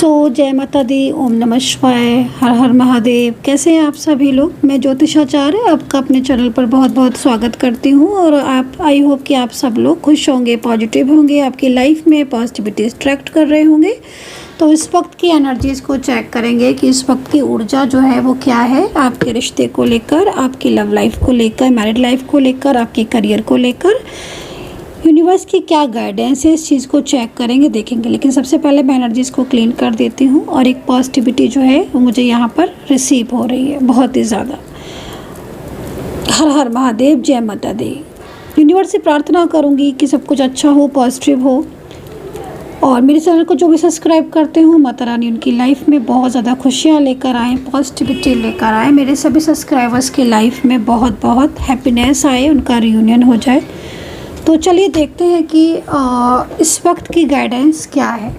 जय माता दी, ओम नमः शिवाय, हर हर महादेव। कैसे हैं आप सभी लोग। मैं ज्योतिषाचार्य आपका अपने चैनल पर बहुत बहुत स्वागत करती हूं और आई होप कि आप सब लोग खुश होंगे, पॉजिटिव होंगे, आपकी लाइफ में पॉजिटिविटी अट्रैक्ट कर रहे होंगे। तो इस वक्त की एनर्जीज़ को चेक करेंगे कि इस वक्त की ऊर्जा जो है वो क्या है, आपके रिश्ते को लेकर, आपकी लव लाइफ को लेकर, मैरिड लाइफ को लेकर, आपके करियर को लेकर यूनिवर्स की क्या गाइडेंस है, इस चीज़ को चेक करेंगे, देखेंगे। लेकिन सबसे पहले मैं एनर्जीज़ को क्लीन कर देती हूँ और एक पॉजिटिविटी जो है वो मुझे यहाँ पर रिसीव हो रही है बहुत ही ज़्यादा। हर हर महादेव, जय माता दी। यूनिवर्स से प्रार्थना करूँगी कि सब कुछ अच्छा हो, पॉजिटिव हो और मेरे चैनल को जो भी सब्सक्राइब करते हो, माता रानी उनकी लाइफ में बहुत ज़्यादा खुशियाँ लेकर आएँ, पॉजिटिविटी लेकर आएँ। मेरे सभी सब्सक्राइबर्स की लाइफ में बहुत बहुत हैप्पीनेस आए, उनका रियूनियन हो जाए। तो चलिए देखते हैं कि इस वक्त की गाइडेंस क्या है,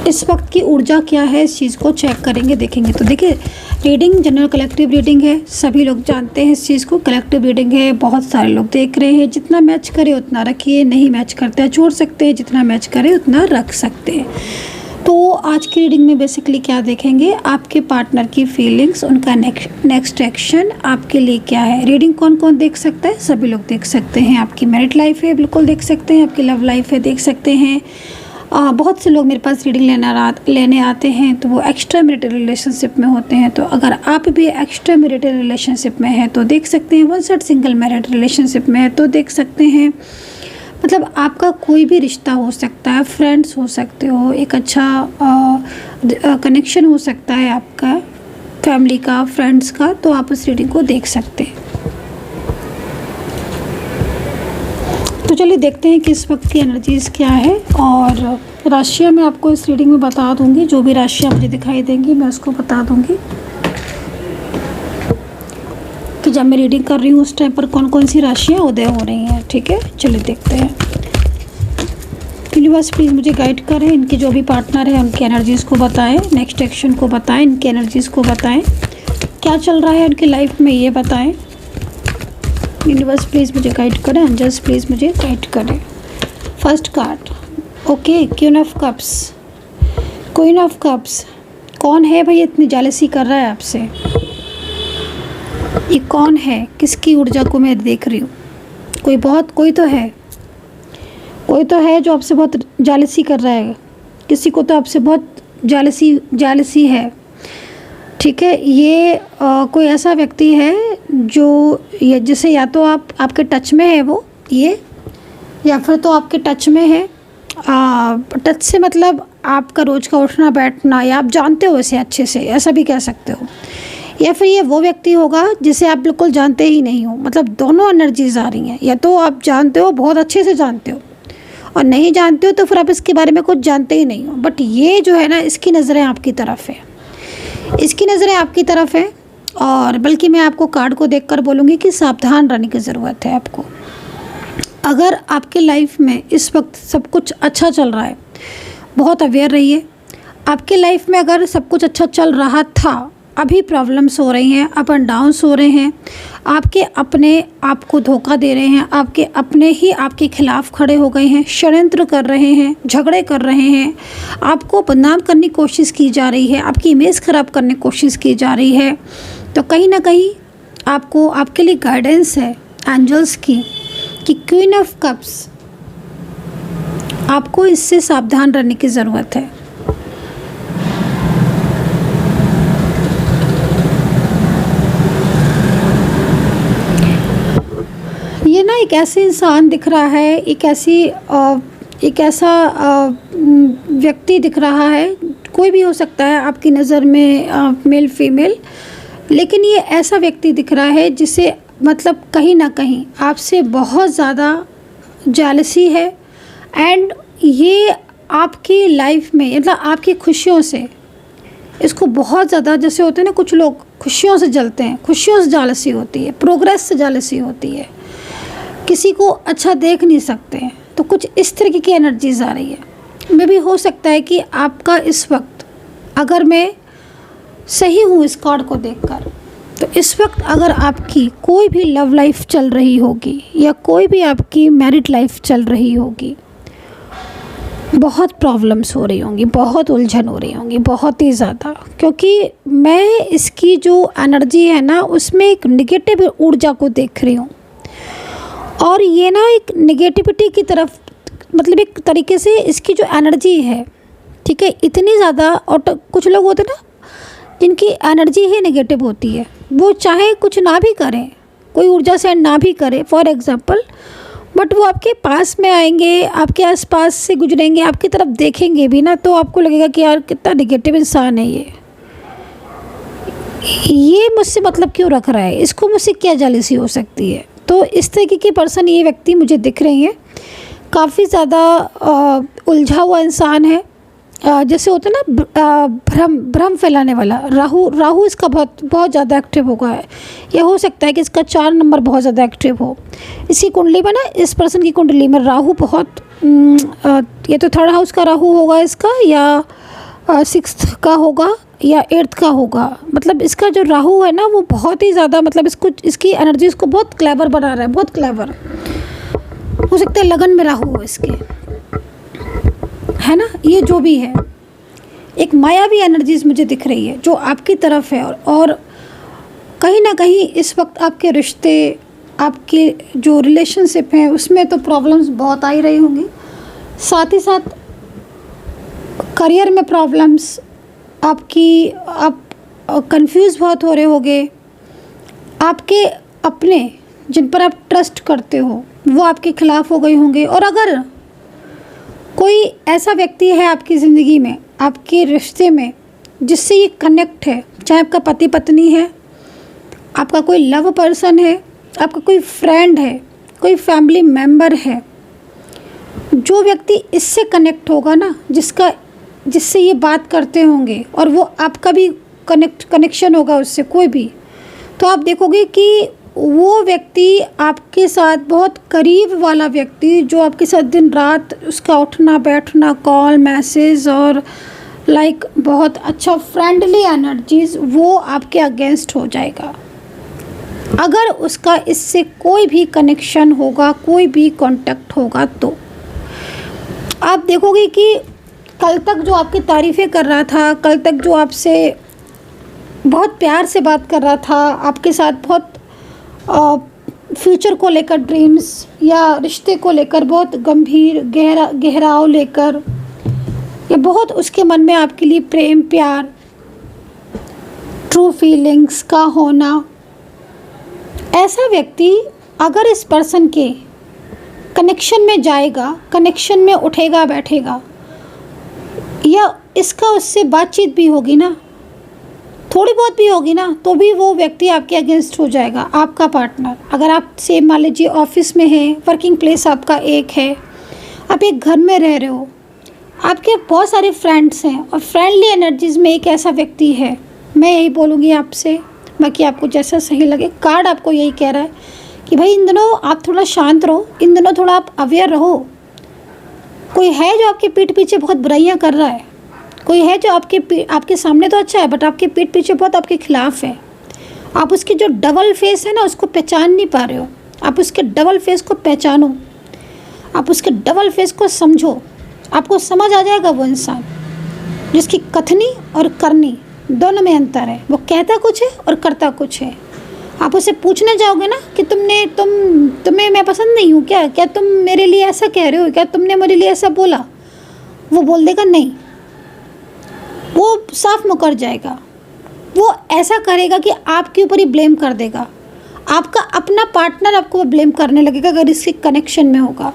इस वक्त की ऊर्जा क्या है, इस चीज़ को चेक करेंगे, देखेंगे। तो देखिए, रीडिंग जनरल कलेक्टिव रीडिंग है, सभी लोग जानते हैं इस चीज़ को। कलेक्टिव रीडिंग है, बहुत सारे लोग देख रहे हैं। जितना मैच करे उतना रखिए, नहीं मैच करते हैं छोड़ सकते हैं, जितना मैच करे उतना रख सकते हैं। तो आज की रीडिंग में बेसिकली क्या देखेंगे, आपके पार्टनर की फीलिंग्स, उनका नेक्स्ट एक्शन आपके लिए क्या है। रीडिंग कौन कौन देख सकता है, सभी लोग देख सकते हैं। आपकी मैरिड लाइफ है, बिल्कुल देख सकते हैं। आपकी लव लाइफ है, देख सकते हैं। बहुत से लोग मेरे पास रीडिंग लेने आते हैं तो वो एक्स्ट्रा मैरिटल रिलेशनशिप में होते हैं। तो अगर आप भी एक्स्ट्रा मैरिटल रिलेशनशिप में हैं तो देख सकते हैं। One side single married relationship में है तो देख सकते हैं। मतलब आपका कोई भी रिश्ता हो सकता है, फ्रेंड्स हो सकते हो, एक अच्छा कनेक्शन हो सकता है आपका फैमिली का, फ्रेंड्स का, तो आप उस रीडिंग को देख सकते हैं। तो चलिए देखते हैं कि इस वक्त की एनर्जीज़ क्या है और राशियाँ मैं आपको इस रीडिंग में बता दूंगी। जो भी राशियाँ मुझे दिखाई देंगी मैं उसको बता दूंगी कि जब मैं रीडिंग कर रही हूँ उस टाइम पर कौन कौन सी राशियाँ उदय हो रही हैं। ठीक है, चलिए देखते हैं। यूनिवर्स प्लीज़ मुझे गाइड करें, इनके जो भी पार्टनर हैं उनकी एनर्जीज़ को बताएं, नेक्स्ट एक्शन को बताएं, इनकी एनर्जीज़ को बताएं, क्या चल रहा है उनकी लाइफ में ये बताएं। यूनिवर्स प्लीज़ मुझे गाइड करें, एंजल्स प्लीज़ मुझे गाइड करें। First card, okay, queen of cups. Queen of cups, कौन है भाई इतनी जेलसी कर रहा है आपसे, ये कौन है, किसकी ऊर्जा को मैं देख रही हूँ। कोई तो है जो आपसे बहुत जेलसी कर रहा है। किसी को तो आपसे बहुत जेलसी है। ठीक है, ये कोई ऐसा व्यक्ति है जो ये जिसे या तो आपके टच में है वो ये, या फिर तो आपके टच में है। टच से मतलब आपका रोज़ का उठना बैठना, या आप जानते हो इसे अच्छे से, ऐसा भी कह सकते हो। या फिर ये वो व्यक्ति होगा जिसे आप बिल्कुल जानते ही नहीं हो। मतलब दोनों एनर्जीज आ रही हैं, या तो आप जानते हो, बहुत अच्छे से जानते हो, और नहीं जानते हो तो फिर आप इसके बारे में कुछ जानते ही नहीं हो। बट ये जो है ना, इसकी नज़रें आपकी तरफ है, इसकी नज़रें आपकी तरफ है। और बल्कि मैं आपको कार्ड को देखकर बोलूँगी कि सावधान रहने की ज़रूरत है आपको। अगर आपके लाइफ में इस वक्त सब कुछ अच्छा चल रहा है, बहुत अवेयर रहिए। आपके लाइफ में अगर सब कुछ अच्छा चल रहा था, अभी प्रॉब्लम्स हो रही हैं, अप एंड डाउन्स हो रहे हैं, आपके अपने आपको धोखा दे रहे हैं, आपके अपने ही आपके खिलाफ खड़े हो गए हैं, षड्यंत्र कर रहे हैं, झगड़े कर रहे हैं, आपको बदनाम करने की कोशिश की जा रही है, आपकी इमेज ख़राब करने की कोशिश की जा रही है, तो कहीं ना कहीं आपको, आपके लिए गाइडेंस है एंजल्स की कि क्वीन ऑफ कप्स, आपको इससे सावधान रहने की ज़रूरत है। ये ना एक ऐसे इंसान दिख रहा है, एक ऐसा व्यक्ति दिख रहा है, कोई भी हो सकता है आपकी नज़र में, मेल फीमेल, लेकिन ये ऐसा व्यक्ति दिख रहा है जिसे मतलब कहीं ना कहीं आपसे बहुत ज़्यादा जेलसी है। एंड ये आपकी लाइफ में, मतलब आपकी खुशियों से इसको बहुत ज़्यादा, जैसे होते हैं ना कुछ लोग खुशियों से जलते हैं, खुशियों से जेलसी होती है, प्रोग्रेस से जेलसी होती है, किसी को अच्छा देख नहीं सकते हैं। तो कुछ इस तरीके की एनर्जीज आ रही है। मे भी हो सकता है कि आपका इस वक्त, अगर मैं सही हूँ इस कार्ड को देखकर, तो इस वक्त अगर आपकी कोई भी लव लाइफ चल रही होगी या कोई भी आपकी मैरिड लाइफ चल रही होगी, बहुत प्रॉब्लम्स हो रही होंगी, बहुत उलझन हो रही होंगी, बहुत ही ज़्यादा, क्योंकि मैं इसकी जो एनर्जी है ना उसमें एक निगेटिव ऊर्जा को देख रही हूँ। और ये ना एक नेगेटिविटी की तरफ, मतलब एक तरीके से इसकी जो एनर्जी है, ठीक है, इतनी ज़्यादा। और कुछ लोग होते हैं ना जिनकी एनर्जी ही नेगेटिव होती है, वो चाहे कुछ ना भी करें, कोई ऊर्जा सेंड ना भी करे फॉर एग्ज़ाम्पल, बट वो आपके पास में आएंगे, आपके आसपास से गुजरेंगे, आपकी तरफ देखेंगे भी ना, तो आपको लगेगा कि यार कितना नेगेटिव इंसान है ये मुझसे मतलब क्यों रख रहा है, इसको मुझसे क्या जेलसी हो सकती है। तो इस तरीके की पर्सन, ये व्यक्ति मुझे दिख रही है, काफ़ी ज़्यादा उलझा हुआ इंसान है। जैसे होता है ना भ्रम फैलाने वाला, राहु इसका बहुत ज़्यादा एक्टिव होगा। या हो सकता है कि इसका 4 नंबर बहुत ज़्यादा एक्टिव हो। इसकी कुंडली में ना, इस पर्सन की कुंडली में राहु बहुत, ये तो 3rd हाउस का राहु होगा इसका, या 6th का होगा, या 8th का होगा। मतलब इसका जो राहु है ना वो बहुत ही ज़्यादा, मतलब इसकी एनर्जी इसको बहुत क्लेवर बना रहा है, बहुत क्लेवर। हो सकता है लगन में राहु हो इसके, है ना। ये जो भी है, एक मायावी एनर्जीज मुझे दिख रही है जो आपकी तरफ है। और कहीं ना कहीं इस वक्त आपके रिश्ते, आपके जो रिलेशनशिप हैं उसमें तो प्रॉब्लम्स बहुत आ ही रही होंगी। साथ ही साथ करियर में प्रॉब्लम्स, आप कंफ्यूज बहुत हो रहे होगे। आपके अपने जिन पर आप ट्रस्ट करते हो वो आपके खिलाफ हो गए होंगे। और अगर कोई ऐसा व्यक्ति है आपकी ज़िंदगी में, आपके रिश्ते में, जिससे ये कनेक्ट है, चाहे आपका पति पत्नी है, आपका कोई लव पर्सन है, आपका कोई फ्रेंड है, कोई फैमिली मेम्बर है, जो व्यक्ति इससे कनेक्ट होगा ना, जिससे ये बात करते होंगे और वो आपका भी कनेक्शन होगा उससे कोई भी, तो आप देखोगे कि वो व्यक्ति आपके साथ बहुत करीब वाला व्यक्ति, जो आपके साथ दिन रात उसका उठना बैठना, कॉल मैसेज और लाइक बहुत अच्छा फ्रेंडली एनर्जीज, वो आपके अगेंस्ट हो जाएगा। अगर उसका इससे कोई भी कनेक्शन होगा, कोई भी कांटेक्ट होगा, तो आप देखोगे कि कल तक जो आपकी तारीफ़ें कर रहा था, कल तक जो आपसे बहुत प्यार से बात कर रहा था, आपके साथ बहुत फ्यूचर को लेकर ड्रीम्स या रिश्ते को लेकर बहुत गंभीर गहराव लेकर, या बहुत उसके मन में आपके लिए प्रेम प्यार, ट्रू फीलिंग्स का होना, ऐसा व्यक्ति अगर इस पर्सन के कनेक्शन में जाएगा, कनेक्शन में उठेगा बैठेगा, या इसका उससे बातचीत भी होगी ना, थोड़ी बहुत भी होगी ना, तो भी वो व्यक्ति आपके अगेंस्ट हो जाएगा, आपका पार्टनर। अगर आप सेम मान लीजिए ऑफिस में हैं, वर्किंग प्लेस आपका एक है, आप एक घर में रह रहे हो, आपके बहुत सारे फ्रेंड्स हैं और फ्रेंडली एनर्जीज़ में एक ऐसा व्यक्ति है, मैं यही बोलूँगी आपसे, बाकी आपको जैसा सही लगे। कार्ड आपको यही कह रहा है कि भाई इन दिनों आप थोड़ा शांत रहो, इन दिनों थोड़ा आप अवेयर रहो। कोई है जो आपके पीठ पीछे बहुत बुराइयाँ कर रहा है, कोई है जो आपके सामने तो अच्छा है बट आपके पीठ पीछे बहुत आपके खिलाफ है। आप उसकी जो डबल फेस है ना उसको पहचान नहीं पा रहे हो। आप उसके डबल फेस को पहचानो, आप उसके डबल फेस को समझो, आपको समझ आ जाएगा वो इंसान जिसकी कथनी और करनी दोनों में अंतर है। वो कहता कुछ है और करता कुछ है। आप उसे पूछने जाओगे ना कि तुम्हें मैं पसंद नहीं हूँ क्या तुम मेरे लिए ऐसा कह रहे हो, क्या तुमने मेरे लिए ऐसा बोला, वो बोल देगा नहीं, वो साफ मुकर जाएगा। वो ऐसा करेगा कि आपके ऊपर ही ब्लेम कर देगा। आपका अपना पार्टनर आपको ब्लेम करने लगेगा अगर इसके कनेक्शन में होगा।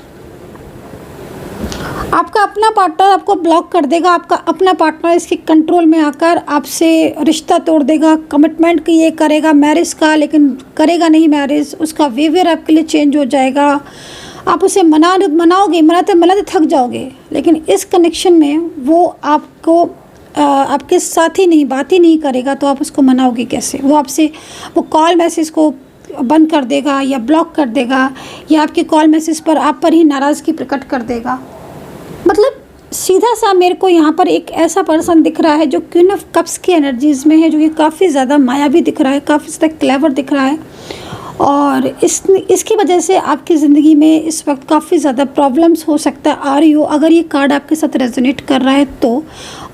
आपका अपना पार्टनर आपको ब्लॉक कर देगा। आपका अपना पार्टनर इसके कंट्रोल में आकर आपसे रिश्ता तोड़ देगा। कमिटमेंट की ये करेगा मैरिज का, लेकिन करेगा नहीं मैरिज। उसका बिहेवियर आपके लिए चेंज हो जाएगा। आप उसे मनाओगे, मनाते थक जाओगे, लेकिन इस कनेक्शन में वो आपको आपके साथ ही नहीं, बात ही नहीं करेगा, तो आप उसको मनाओगे कैसे? वो कॉल मैसेज को बंद कर देगा या ब्लॉक कर देगा, या आपके कॉल मैसेज पर आप पर ही नाराज़गी प्रकट कर देगा। मतलब सीधा सा मेरे को यहाँ पर एक ऐसा पर्सन दिख रहा है जो क्वीन ऑफ कप्स की एनर्जीज़ में है, जो कि काफ़ी ज़्यादा मायावी दिख रहा है, काफ़ी ज़्यादा क्लेवर दिख रहा है, और इसकी वजह से आपकी ज़िंदगी में इस वक्त काफ़ी ज़्यादा प्रॉब्लम्स हो सकता है आ रही हो, अगर ये कार्ड आपके साथ रेजोनेट कर रहा है तो।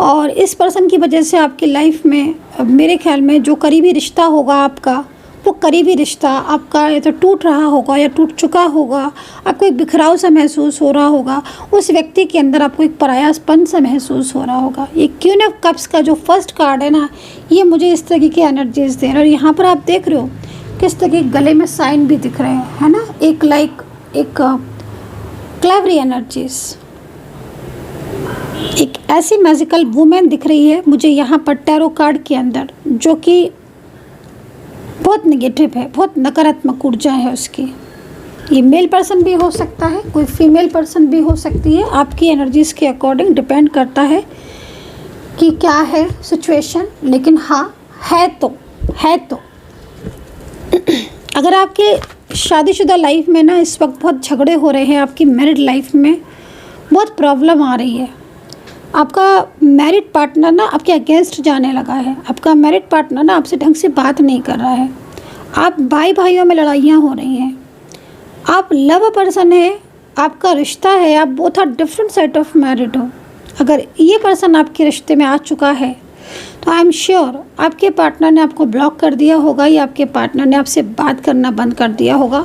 और इस पर्सन की वजह से आपकी लाइफ में मेरे ख्याल में जो करीबी रिश्ता होगा आपका, वो करीबी रिश्ता आपका या तो टूट रहा होगा या टूट चुका होगा, आपको एक बिखराव सा महसूस हो रहा होगा, उस व्यक्ति के अंदर आपको एक परायापन सा महसूस हो रहा होगा। ये क्वीन ऑफ कप्स का जो फर्स्ट कार्ड है ना, ये मुझे इस तरह की एनर्जीज दे रहा है। और यहाँ पर आप देख रहे हो किस तरह के गले में साइन भी दिख रहे हैं, है ना, एक क्लेवरी एनर्जीज, एक ऐसी मैजिकल वुमेन दिख रही है मुझे यहाँ पर टैरो कार्ड के अंदर, जो कि बहुत नेगेटिव है, बहुत नकारात्मक ऊर्जा है उसकी। ये मेल पर्सन भी हो सकता है, कोई फीमेल पर्सन भी हो सकती है, आपकी एनर्जीज़ के अकॉर्डिंग डिपेंड करता है कि क्या है सिचुएशन। लेकिन हाँ, है तो अगर आपके शादीशुदा लाइफ में ना इस वक्त बहुत झगड़े हो रहे हैं, आपकी मैरिड लाइफ में बहुत प्रॉब्लम आ रही है, आपका मैरिड पार्टनर ना आपके अगेंस्ट जाने लगा है, आपका मैरिड पार्टनर ना आपसे ढंग से बात नहीं कर रहा है, आप भाई भाइयों में लड़ाइयाँ हो रही हैं, आप लव पर्सन है, आपका रिश्ता है, आप both are different set of married हो, अगर ये पर्सन आपके रिश्ते में आ चुका है तो आई एम श्योर आपके पार्टनर ने आपको ब्लॉक कर दिया होगा या आपके पार्टनर ने आपसे बात करना बंद कर दिया होगा।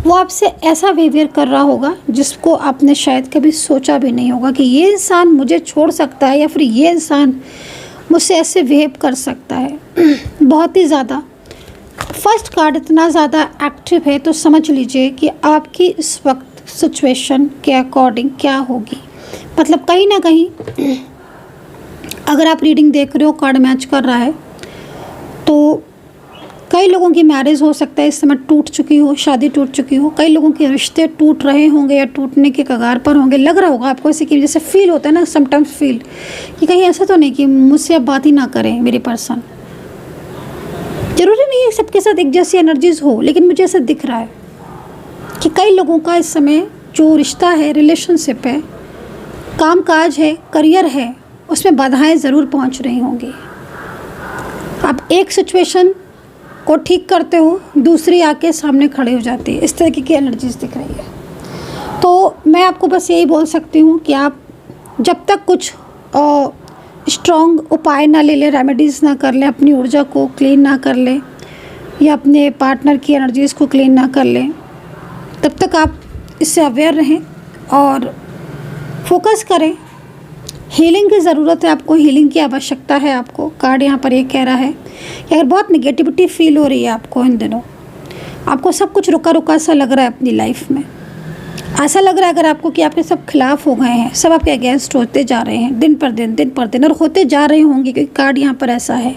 वो आपसे ऐसा बिहेवियर कर रहा होगा जिसको आपने शायद कभी सोचा भी नहीं होगा कि ये इंसान मुझे छोड़ सकता है या फिर ये इंसान मुझसे ऐसे बिहेव कर सकता है। बहुत ही ज़्यादा फर्स्ट कार्ड इतना ज़्यादा एक्टिव है तो समझ लीजिए कि आपकी इस वक्त सिचुएशन के अकॉर्डिंग क्या होगी। मतलब कहीं ना कहीं अगर आप रीडिंग देख रहे हो, कार्ड मैच कर रहा है, तो कई लोगों की मैरिज हो सकता है इस समय टूट चुकी हो, शादी टूट चुकी हो, कई लोगों के रिश्ते टूट रहे होंगे या टूटने के कगार पर होंगे। लग रहा होगा आपको ऐसे कि जैसे फील होता है ना समटाइम्स फील कि कहीं ऐसा तो नहीं कि मुझसे अब बात ही ना करें मेरी पर्सन। ज़रूरी नहीं है सबके साथ एक जैसी एनर्जीज हो, लेकिन मुझे ऐसा दिख रहा है कि कई लोगों का इस समय जो रिश्ता है, रिलेशनशिप है, काम काज है, करियर है, उसमें बाधाएं ज़रूर पहुंच रही होंगी। आप एक सिचुएशन को ठीक करते हो, दूसरी आके सामने खड़े हो जाती है, इस तरह की एनर्जीज दिख रही है। तो मैं आपको बस यही बोल सकती हूँ कि आप जब तक कुछ स्ट्रॉन्ग उपाय ना ले लें, रेमेडीज़ ना कर लें, अपनी ऊर्जा को क्लीन ना कर लें या अपने पार्टनर की एनर्जीज़ को क्लीन ना कर लें, तब तक आप इससे अवेयर रहें और फोकस करें। हीलिंग की ज़रूरत है आपको, हीलिंग की आवश्यकता है आपको। कार्ड यहाँ पर ये कह रहा है कि अगर बहुत नेगेटिविटी फील हो रही है आपको इन दिनों, आपको सब कुछ रुका रुका सा लग रहा है अपनी लाइफ में, ऐसा लग रहा है अगर आपको कि आपके सब खिलाफ हो गए हैं, सब आपके अगेंस्ट होते जा रहे हैं दिन पर दिन और होते जा रहे होंगे, क्योंकि कार्ड यहाँ पर ऐसा है।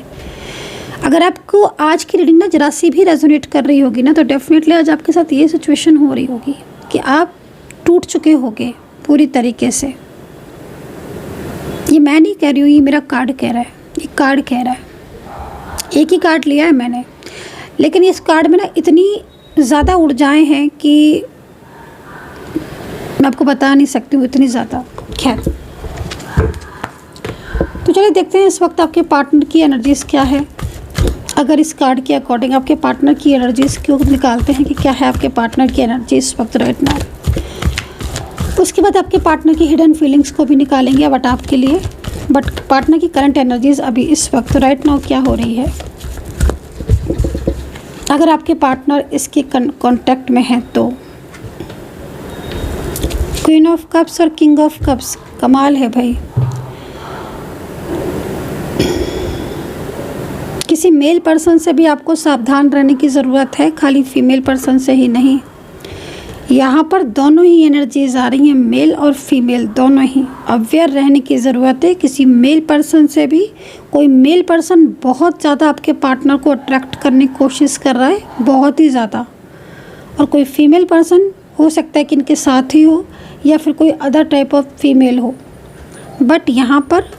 अगर आपको आज की रीडिंग ना जरा सी भी रेजोनेट कर रही होगी ना, तो डेफिनेटली आज आपके साथ ये सिचुएशन हो रही होगी कि आप टूट चुके होगे पूरी तरीके से। ये मैं नहीं कह रही हूँ, ये मेरा कार्ड कह रहा है, ये कार्ड कह रहा है। एक ही कार्ड लिया है मैंने, लेकिन इस कार्ड में ना इतनी ज़्यादा ऊर्जाएं हैं कि मैं आपको बता नहीं सकती हूँ, इतनी ज़्यादा। खैर, तो चलिए देखते हैं इस वक्त आपके पार्टनर की एनर्जीज़ क्या है। अगर इस कार्ड के अकॉर्डिंग आपके पार्टनर की एनर्जीज़ क्यों निकालते हैं कि क्या है आपके पार्टनर की एनर्जी इस वक्त राइट नाउ। उसके बाद आपके पार्टनर की हिडन फीलिंग्स को भी निकालेंगे बट आपके लिए, बट पार्टनर की करंट एनर्जीज़ अभी इस वक्त राइट नाउ क्या हो रही है। अगर आपके पार्टनर इसके कांटेक्ट में है तो क्वीन ऑफ कप्स और किंग ऑफ कप्स, कमाल है भाई। किसी मेल पर्सन से भी आपको सावधान रहने की ज़रूरत है, खाली फीमेल पर्सन से ही नहीं। यहाँ पर दोनों ही एनर्जीज आ रही हैं, मेल और फीमेल दोनों ही। अवेयर रहने की ज़रूरत है किसी मेल पर्सन से भी। कोई मेल पर्सन बहुत ज़्यादा आपके पार्टनर को अट्रैक्ट करने की कोशिश कर रहा है, बहुत ही ज़्यादा। और कोई फीमेल पर्सन हो सकता है कि इनके साथ ही हो या फिर कोई अदर टाइप ऑफ फीमेल हो। बट यहाँ पर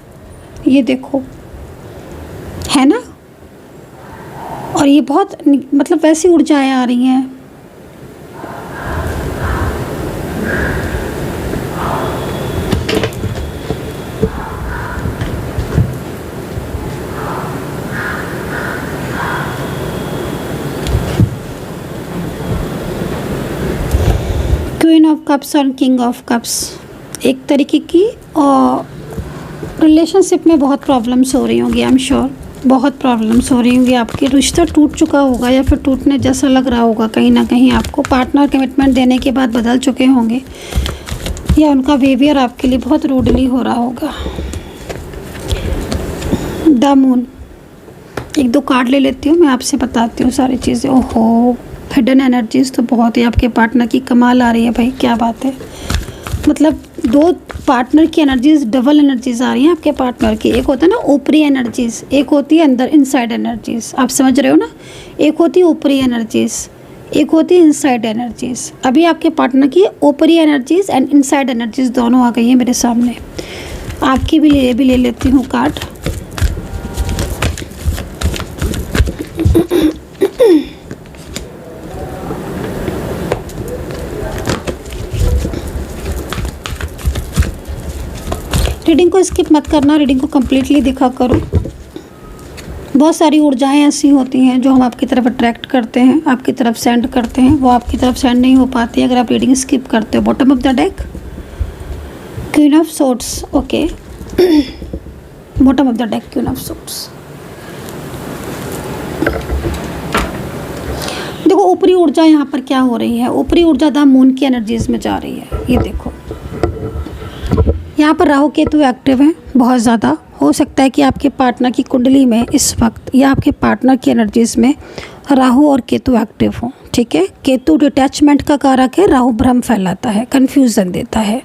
ये देखो है ना, और ये बहुत मतलब वैसी ऊर्जाएं आ रही हैं। ऑफ कप्स और किंग ऑफ कप्स, एक तरीके की रिलेशनशिप में बहुत प्रॉब्लम्स हो रही होंगी। आई एम श्योर बहुत प्रॉब्लम्स हो रही होंगी, आपके रिश्ता टूट चुका होगा या फिर टूटने जैसा लग रहा होगा। कहीं ना कहीं आपको पार्टनर कमिटमेंट देने के बाद बदल चुके होंगे या उनका बिहेवियर आपके लिए बहुत रूडली हो रहा होगा। द मून, एक दो कार्ड ले लेती हूँ, मैं आपसे बताती हूँ सारी चीज़ें। ओहो, हिडन एनर्जीज तो बहुत ही आपके पार्टनर की कमाल आ रही है भाई, क्या बात है। मतलब दो पार्टनर की एनर्जीज, डबल एनर्जीज आ रही हैं आपके पार्टनर की। एक होता है ना ऊपरी एनर्जीज, एक होती है अंदर इनसाइड एनर्जीज, आप समझ रहे हो ना। एक होती है ऊपरी एनर्जीज, एक होती है इनसाइड एनर्जीज। अभी आपके पार्टनर की ऊपरी एनर्जीज एंड इनसाइड एनर्जीज दोनों आ गई हैं मेरे सामने। आपकी भी ले लेती हूँ कार्ड। रीडिंग को स्किप मत करना, रीडिंग को कम्प्लीटली देखा करो। बहुत सारी ऊर्जाएं ऐसी होती हैं जो हम आपकी तरफ अट्रैक्ट करते हैं, आपकी तरफ सेंड करते हैं, वो आपकी तरफ सेंड नहीं हो पाती अगर आप रीडिंग स्किप करते हो। Bottom of the deck queen of swords, okay. Bottom of the deck queen of swords. देखो ऊपरी ऊर्जा यहाँ पर क्या हो रही है, ऊपरी ऊर्जा द मून की एनर्जीज में जा रही है। ये देखो यहाँ पर राहु केतु एक्टिव है बहुत ज़्यादा। हो सकता है कि आपके पार्टनर की कुंडली में इस वक्त या आपके पार्टनर की एनर्जीज में राहु और केतु एक्टिव हो, ठीक है। केतु डिटैचमेंट का कारक है, राहु भ्रम फैलाता है, कन्फ्यूज़न देता है,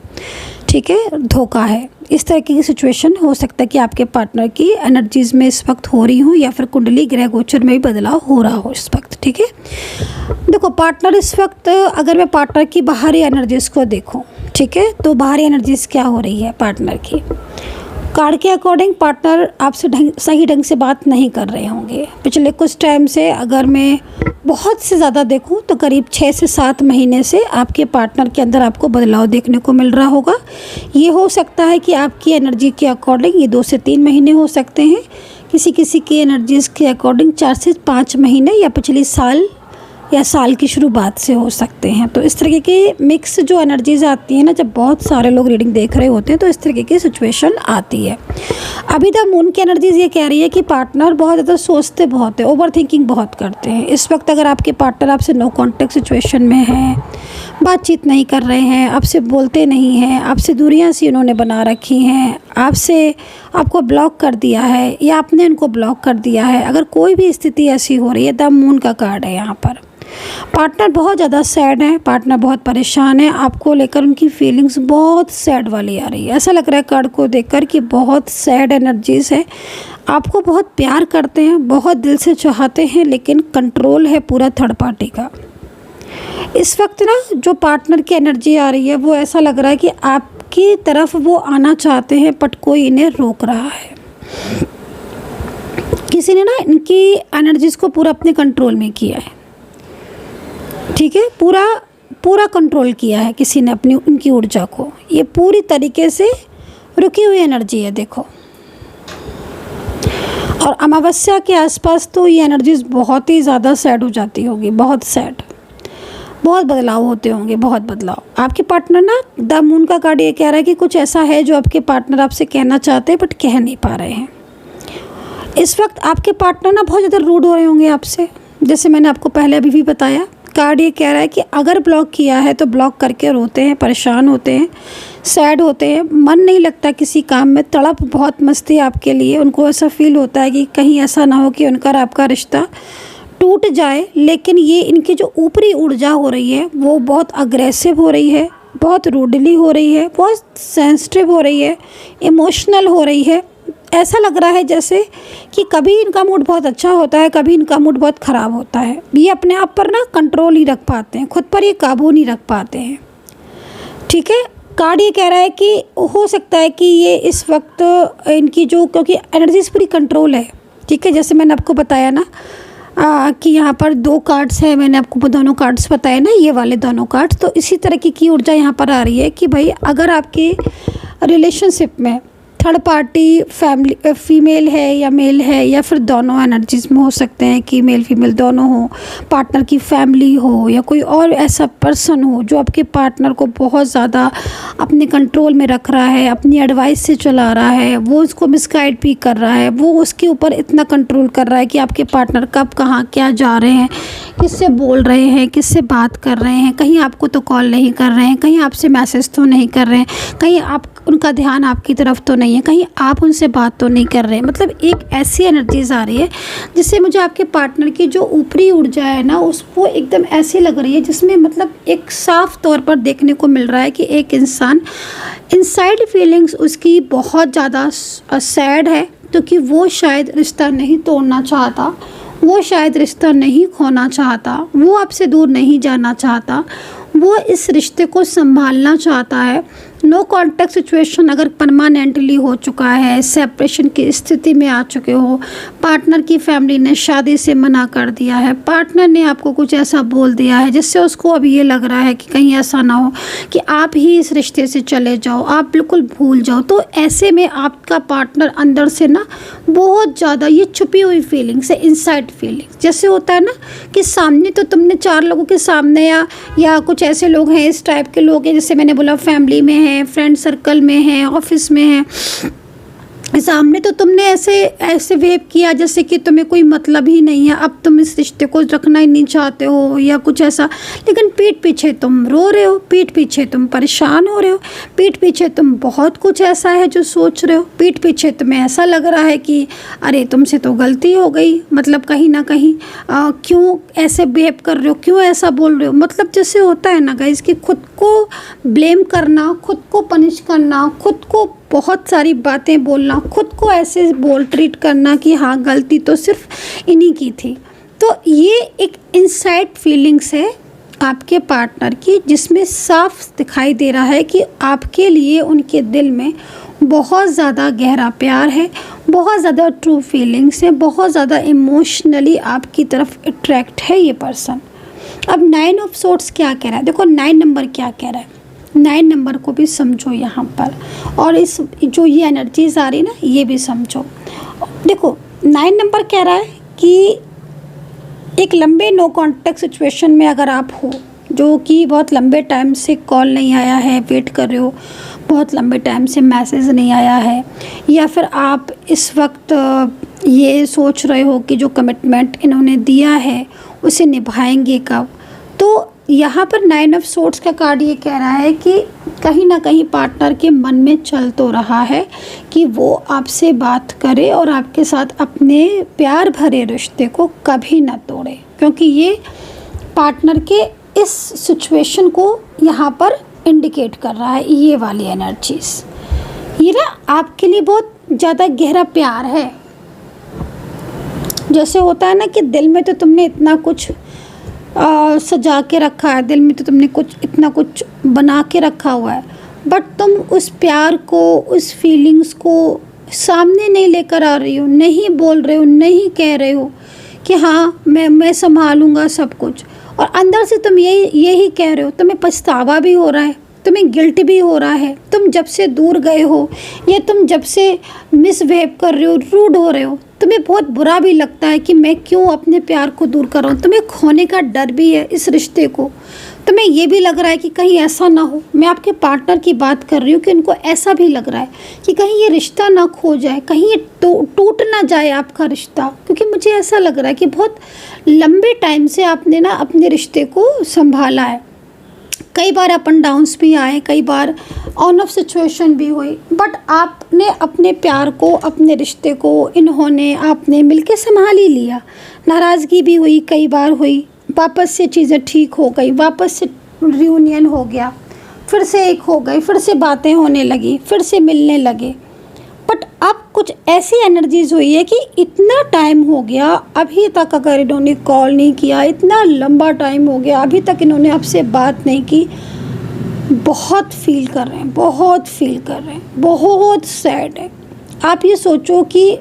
ठीक है, धोखा है। इस तरह की सिचुएशन हो सकता है कि आपके पार्टनर की एनर्जीज में इस वक्त हो रही हो या फिर कुंडली ग्रह गोचर में भी बदलाव हो रहा हो इस वक्त, ठीक है। देखो पार्टनर इस वक्त, अगर मैं पार्टनर की बाहरी एनर्जीज को देखूं, ठीक है, तो बाहरी एनर्जीज क्या हो रही है पार्टनर की। कार्ड के अकॉर्डिंग पार्टनर आपसे सही ढंग से बात नहीं कर रहे होंगे पिछले कुछ टाइम से। अगर मैं बहुत से ज़्यादा देखूं तो करीब 6 से 7 महीने से आपके पार्टनर के अंदर आपको बदलाव देखने को मिल रहा होगा। ये हो सकता है कि आपकी एनर्जी के अकॉर्डिंग ये 2 से 3 महीने हो सकते हैं, किसी किसी की एनर्जीज़ के अकॉर्डिंग 4 से 5 महीने या पिछले साल या साल की शुरुआत से हो सकते हैं। तो इस तरीके के मिक्स जो एनर्जीज आती हैं ना, जब बहुत सारे लोग रीडिंग देख रहे होते हैं तो इस तरीके की सिचुएशन आती है। अभी द मून की एनर्जीज ये कह रही है कि पार्टनर बहुत ज़्यादा सोचते बहुत है, ओवर थिंकिंग बहुत करते हैं। इस वक्त अगर आपके पार्टनर आपसे नो कॉन्टेक्ट सिचुएशन में है, बातचीत नहीं कर रहे हैं, आपसे बोलते नहीं हैं, आपसे दूरियां सी उन्होंने बना रखी हैं, आपको ब्लॉक कर दिया है या आपने उनको ब्लॉक कर दिया है, अगर कोई भी स्थिति ऐसी हो रही है, द मून का कार्ड है यहाँ पर। पार्टनर बहुत ज़्यादा सैड है, पार्टनर बहुत परेशान है, आपको लेकर उनकी फीलिंग्स बहुत सैड वाली आ रही है। ऐसा लग रहा है कार्ड को देखकर कि बहुत सैड एनर्जीज है, आपको बहुत प्यार करते हैं, बहुत दिल से चाहते हैं, लेकिन कंट्रोल है पूरा थर्ड पार्टी का। इस वक्त ना जो पार्टनर की एनर्जी आ रही है वो ऐसा लग रहा है कि आपकी तरफ वो आना चाहते हैं बट कोई इन्हें रोक रहा है। किसी ने ना इनकी एनर्जीज को पूरा अपने कंट्रोल में किया है, ठीक है, पूरा कंट्रोल किया है किसी ने अपनी उनकी ऊर्जा को। ये पूरी तरीके से रुकी हुई एनर्जी है देखो। और अमावस्या के आसपास तो ये एनर्जीज बहुत ही ज़्यादा सैड हो जाती होगी, बहुत सैड, बहुत बदलाव होते होंगे, बहुत बदलाव। आपके पार्टनर ना, द मून का कार्ड ये कह रहा है कि कुछ ऐसा है जो आपके पार्टनर आपसे कहना चाहते हैं बट कह नहीं पा रहे हैं। इस वक्त आपके पार्टनर ना बहुत ज़्यादा रूड हो रहे होंगे आपसे, जैसे मैंने आपको पहले अभी भी बताया। कार्ड ये कह रहा है कि अगर ब्लॉक किया है तो ब्लॉक करके रोते हैं, परेशान होते हैं, सैड होते हैं, मन नहीं लगता किसी काम में, तड़प बहुत मस्ती आपके लिए। उनको ऐसा फील होता है कि कहीं ऐसा ना हो कि उनका और आपका रिश्ता टूट जाए। लेकिन ये इनकी जो ऊपरी ऊर्जा हो रही है वो बहुत अग्रेसिव हो रही है, बहुत रूडली हो रही है, बहुत सेंसिटिव हो रही है, इमोशनल हो रही है। ऐसा लग रहा है जैसे कि कभी इनका मूड बहुत अच्छा होता है, कभी इनका मूड बहुत ख़राब होता है। ये अपने आप पर ना कंट्रोल नहीं रख पाते हैं, खुद पर ये काबू नहीं रख पाते हैं, ठीक है। कार्ड ये कह रहा है कि हो सकता है कि ये इस वक्त इनकी जो, क्योंकि एनर्जीज पूरी कंट्रोल है, ठीक है। जैसे मैंने आपको बताया ना कि यहाँ पर 2 कार्ड्स हैं, मैंने आपको दोनों कार्ड्स बताए ना, ये वाले दोनों कार्ड्स। तो इसी तरह की ऊर्जा यहाँ पर आ रही है कि भाई अगर आपके रिलेशनशिप में थर्ड पार्टी फैमिली फीमेल है या मेल है, या फिर दोनों एनर्जीज में हो सकते हैं कि मेल फीमेल दोनों हो, पार्टनर की फैमिली हो या कोई और ऐसा पर्सन हो जो आपके पार्टनर को बहुत ज़्यादा अपने कंट्रोल में रख रहा है, अपनी एडवाइस से चला रहा है, वो उसको मिसगाइड भी कर रहा है, वो उसके ऊपर इतना कंट्रोल कर रहा है कि आपके पार्टनर कब कहाँ क्या जा रहे हैं, किससे बोल रहे हैं, किससे बात कर रहे हैं, कहीं आपको तो कॉल नहीं कर रहे हैं, कहीं आपसे मैसेज तो नहीं कर रहे हैं, कहीं आप उनका ध्यान आपकी तरफ तो नहीं है, कहीं आप उनसे बात तो नहीं कर रहे हैं। मतलब एक ऐसी एनर्जीज आ रही है जिससे मुझे आपके पार्टनर की जो ऊपरी ऊर्जा है ना उसको एकदम ऐसी लग रही है जिसमें मतलब एक साफ तौर पर देखने को मिल रहा है कि एक इंसान इनसाइड फीलिंग्स उसकी बहुत ज़्यादा सैड है, क्योंकि वो शायद रिश्ता नहीं तोड़ना चाहता, वो शायद रिश्ता नहीं खोना चाहता, वो आपसे दूर नहीं जाना चाहता, वो इस रिश्ते को संभालना चाहता है। नो कॉन्टैक्ट सिचुएशन अगर परमानेंटली हो चुका है, सेपरेशन की स्थिति में आ चुके हो, पार्टनर की फैमिली ने शादी से मना कर दिया है, पार्टनर ने आपको कुछ ऐसा बोल दिया है जिससे उसको अब ये लग रहा है कि कहीं ऐसा ना हो कि आप ही इस रिश्ते से चले जाओ, आप बिल्कुल भूल जाओ। तो ऐसे में आपका पार्टनर अंदर से ना बहुत ज़्यादा ये छुपी हुई फीलिंग्स है, इनसाइड फीलिंग्स, जैसे होता है ना कि सामने तो तुमने 4 लोगों के सामने या कुछ ऐसे लोग हैं, इस टाइप के लोग हैं, जैसे मैंने बोला फैमिली में है, फ्रेंड सर्कल में है, ऑफिस में है, सामने तो तुमने ऐसे वेव किया जैसे कि तुम्हें कोई मतलब ही नहीं है, अब तुम इस रिश्ते को रखना ही नहीं चाहते हो या कुछ ऐसा, लेकिन पीठ पीछे तुम रो रहे हो, पीठ पीछे तुम परेशान हो रहे हो, पीठ पीछे तुम बहुत कुछ ऐसा है जो सोच रहे हो, पीठ पीछे तुम्हें ऐसा लग रहा है कि अरे तुमसे तो गलती हो गई, मतलब कहीं ना कहीं क्यों ऐसे बिहेव कर रहे हो, क्यों ऐसा बोल रहे हो। मतलब जैसे होता है ना गाइस कि खुद को ब्लेम करना, खुद को पनिश करना, खुद को बहुत सारी बातें बोलना, खुद को ऐसे ट्रीट करना कि हाँ गलती तो सिर्फ इन्हीं की थी। तो ये एक इनसाइड फीलिंग्स है आपके पार्टनर की, जिसमें साफ दिखाई दे रहा है कि आपके लिए उनके दिल में बहुत ज़्यादा गहरा प्यार है, बहुत ज़्यादा ट्रू फीलिंग्स है, बहुत ज़्यादा इमोशनली आपकी तरफ अट्रैक्ट है ये पर्सन। अब 9 ऑफ सोर्ड्स क्या कह रहा है, देखो 9 नंबर क्या कह रहा है, 9 नंबर को भी समझो यहाँ पर, और इस जो ये एनर्जीज आ रही ना ये भी समझो। देखो 9 नंबर कह रहा है कि एक लंबे नो कॉन्टैक्ट सिचुएशन में अगर आप हो, जो कि बहुत लंबे टाइम से कॉल नहीं आया है, वेट कर रहे हो, बहुत लंबे टाइम से मैसेज नहीं आया है, या फिर आप इस वक्त ये सोच रहे हो कि जो कमिटमेंट इन्होंने दिया है उसे निभाएंगे कब, तो यहाँ पर 9 ऑफ सोर्ड्स का कार्ड ये कह रहा है कि कहीं ना कहीं पार्टनर के मन में चल तो रहा है कि वो आपसे बात करे और आपके साथ अपने प्यार भरे रिश्ते को कभी ना तोड़े, क्योंकि ये पार्टनर के इस सिचुएशन को यहाँ पर इंडिकेट कर रहा है। ये वाली एनर्जीज ये ना आपके लिए बहुत ज़्यादा गहरा प्यार है। जैसे होता है ना कि दिल में तो तुमने इतना कुछ सजा के रखा है, दिल में तो तुमने कुछ इतना कुछ बना के रखा हुआ है, बट तुम उस प्यार को, उस फीलिंग्स को सामने नहीं लेकर आ रही हो, नहीं बोल रहे हो, नहीं कह रहे हो कि हाँ मैं संभालूंगा सब कुछ, और अंदर से तुम यही कह रहे हो। तुम्हें पछतावा भी हो रहा है, तुम्हें गिल्ट भी हो रहा है, तुम जब से दूर गए हो या तुम जब से मिसबिहेव कर रहे हो, रूड हो रहे हो, तुम्हें बहुत बुरा भी लगता है कि मैं क्यों अपने प्यार को दूर कर रहा हूँ, तुम्हें खोने का डर भी है इस रिश्ते को, तुम्हें ये भी लग रहा है कि कहीं ऐसा ना हो। मैं आपके पार्टनर की बात कर रही हूँ कि उनको ऐसा भी लग रहा है कि कहीं ये रिश्ता ना खो जाए, कहीं ये टूट ना जाए आपका रिश्ता, क्योंकि मुझे ऐसा लग रहा है कि बहुत लंबे टाइम से आपने ना अपने रिश्ते को संभाला है। कई बार अप एंड डाउन्स भी आए, कई बार ऑन ऑफ सिचुएशन भी हुई, बट आपने अपने प्यार को, अपने रिश्ते को इन्होंने आपने मिलके संभाल ही लिया। नाराज़गी भी हुई, कई बार हुई, वापस से चीज़ें ठीक हो गई, वापस से रियूनियन हो गया, फिर से एक हो गई, फिर से बातें होने लगी, फिर से मिलने लगे। बट अब कुछ ऐसी एनर्जीज हुई है कि इतना टाइम हो गया, अभी तक अगर इन्होंने कॉल नहीं किया, इतना लंबा टाइम हो गया, अभी तक इन्होंने आपसे बात नहीं की, बहुत फील कर रहे हैं, बहुत फील कर रहे हैं, बहुत सैड है। आप ये सोचो कि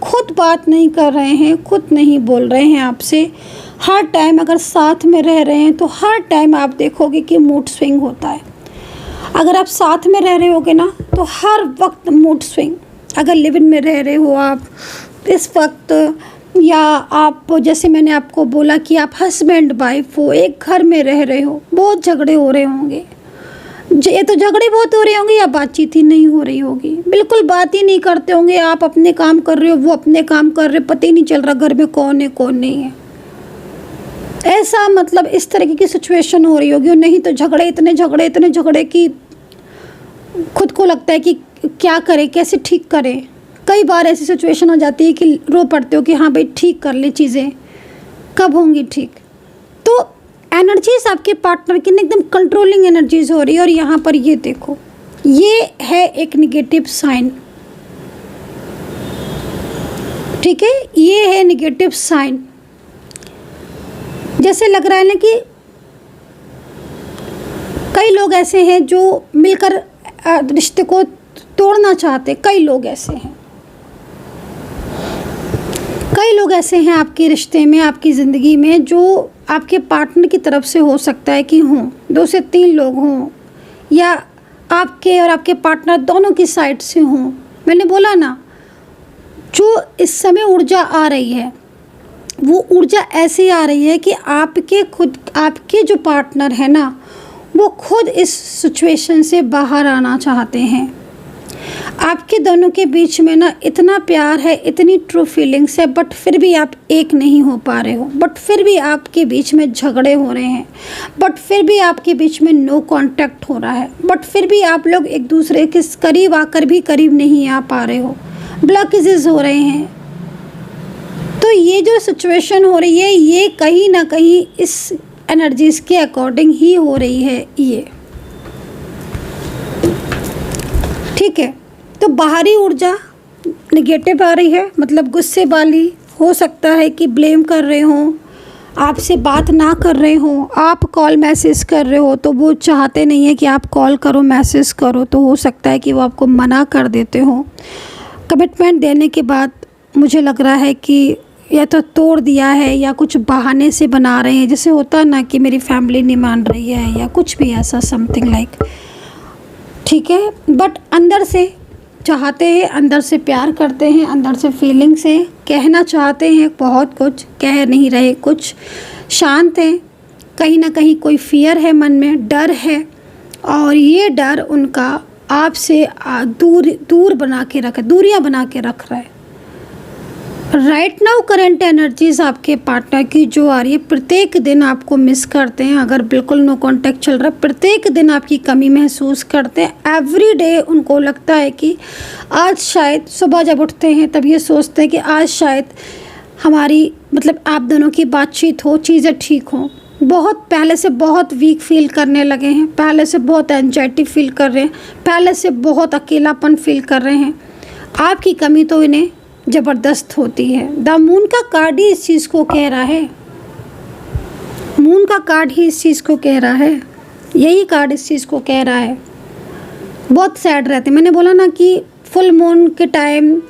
खुद बात नहीं कर रहे हैं, खुद नहीं बोल रहे हैं आपसे, हर टाइम अगर साथ में रह रहे हैं तो हर टाइम आप देखोगे कि मूड स्विंग होता है। अगर आप साथ में रह रहे होगे ना तो हर वक्त मूड स्विंग, अगर लिव इन में रह रहे हो आप इस वक्त, या आप जैसे मैंने आपको बोला कि आप हस्बैंड वाइफ हो, एक घर में रह रहे हो, बहुत झगड़े हो रहे होंगे। ये तो झगड़े बहुत हो रहे होंगे या बातचीत ही नहीं हो रही होगी, बिल्कुल बात ही नहीं करते होंगे। आप अपने काम कर रहे हो, वो अपने काम कर रहे हो, पता ही नहीं चल रहा घर में कौन है कौन नहीं है। ऐसा मतलब इस तरीके की सिचुएशन हो रही होगी। और नहीं तो इतने झगड़े कि खुद को लगता है कि क्या करें, कैसे ठीक करें। कई बार ऐसी सिचुएशन हो जाती है कि रो पड़ते हो कि हाँ भाई ठीक कर ले चीज़ें, कब होंगी ठीक। तो एनर्जीज आपके पार्टनर की एकदम कंट्रोलिंग एनर्जीज हो रही है। और यहाँ पर ये देखो, ये है एक निगेटिव साइन, ठीक है, ये है निगेटिव साइन। जैसे लग रहा है ना कि कई लोग ऐसे हैं जो मिलकर रिश्ते को तोड़ना चाहते, कई लोग ऐसे हैं, कई लोग ऐसे हैं आपके रिश्ते में, आपकी ज़िंदगी में, जो आपके पार्टनर की तरफ से हो सकता है कि हों, 2 से 3 लोग हों, या आपके और आपके पार्टनर दोनों की साइड से हों। मैंने बोला ना, जो इस समय ऊर्जा आ रही है वो ऊर्जा ऐसी आ रही है कि आपके जो पार्टनर है ना, वो खुद इस सिचुएशन से बाहर आना चाहते हैं। आपके दोनों के बीच में ना इतना प्यार है, इतनी ट्रू फीलिंग्स है, बट फिर भी आप एक नहीं हो पा रहे हो, बट फिर भी आपके बीच में झगड़े हो रहे हैं, बट फिर भी आपके बीच में नो कांटेक्ट हो रहा है, बट फिर भी आप लोग एक दूसरे के करीब आकर भी करीब नहीं आ पा रहे हो, ब्लॉकेजेस हो रहे हैं। तो ये जो सिचुएशन हो रही है, ये कहीं ना कहीं इस एनर्जीज के अकॉर्डिंग ही हो रही है ये, ठीक है। तो बाहरी ऊर्जा निगेटिव आ रही है, मतलब गुस्से वाली, हो सकता है कि ब्लेम कर रहे हों, आपसे बात ना कर रहे हों, आप कॉल मैसेज कर रहे हो तो वो चाहते नहीं है कि आप कॉल करो मैसेज करो, तो हो सकता है कि वो आपको मना कर देते हों। कमिटमेंट देने के बाद मुझे लग रहा है कि या तो तोड़ दिया है या कुछ बहाने से बना रहे हैं, जैसे होता है ना कि मेरी फैमिली नहीं मान रही है या कुछ भी ऐसा समथिंग लाइक, ठीक है। बट अंदर से चाहते हैं, अंदर से प्यार करते हैं, अंदर से फीलिंग्स हैं, कहना चाहते हैं बहुत कुछ, कह नहीं रहे कुछ, शांत हैं, कहीं ना कहीं कोई फियर है मन में, डर है, और ये डर उनका आपसे दूरियां बना के रख रहा है। राइट नाउ करंट एनर्जीज आपके पार्टनर की जो आ रही है, प्रत्येक दिन आपको मिस करते हैं। अगर बिल्कुल नो कांटेक्ट चल रहा है, प्रत्येक दिन आपकी कमी महसूस करते हैं। एवरी डे उनको लगता है कि आज शायद, सुबह जब उठते हैं तब ये सोचते हैं कि आज शायद हमारी मतलब आप दोनों की बातचीत हो, चीज़ें ठीक हों। बहुत पहले से बहुत वीक फील करने लगे हैं, पहले से बहुत एंजाइटी फील कर रहे हैं, पहले से बहुत अकेलापन फील कर रहे हैं। आपकी कमी तो इन्हें ज़बरदस्त होती है। द मून का कार्ड ही इस चीज़ को कह रहा है, मून का कार्ड ही इस चीज़ को कह रहा है, यही कार्ड इस चीज़ को कह रहा है। बहुत सैड रहते हैं। मैंने बोला ना कि फुल मून के टाइम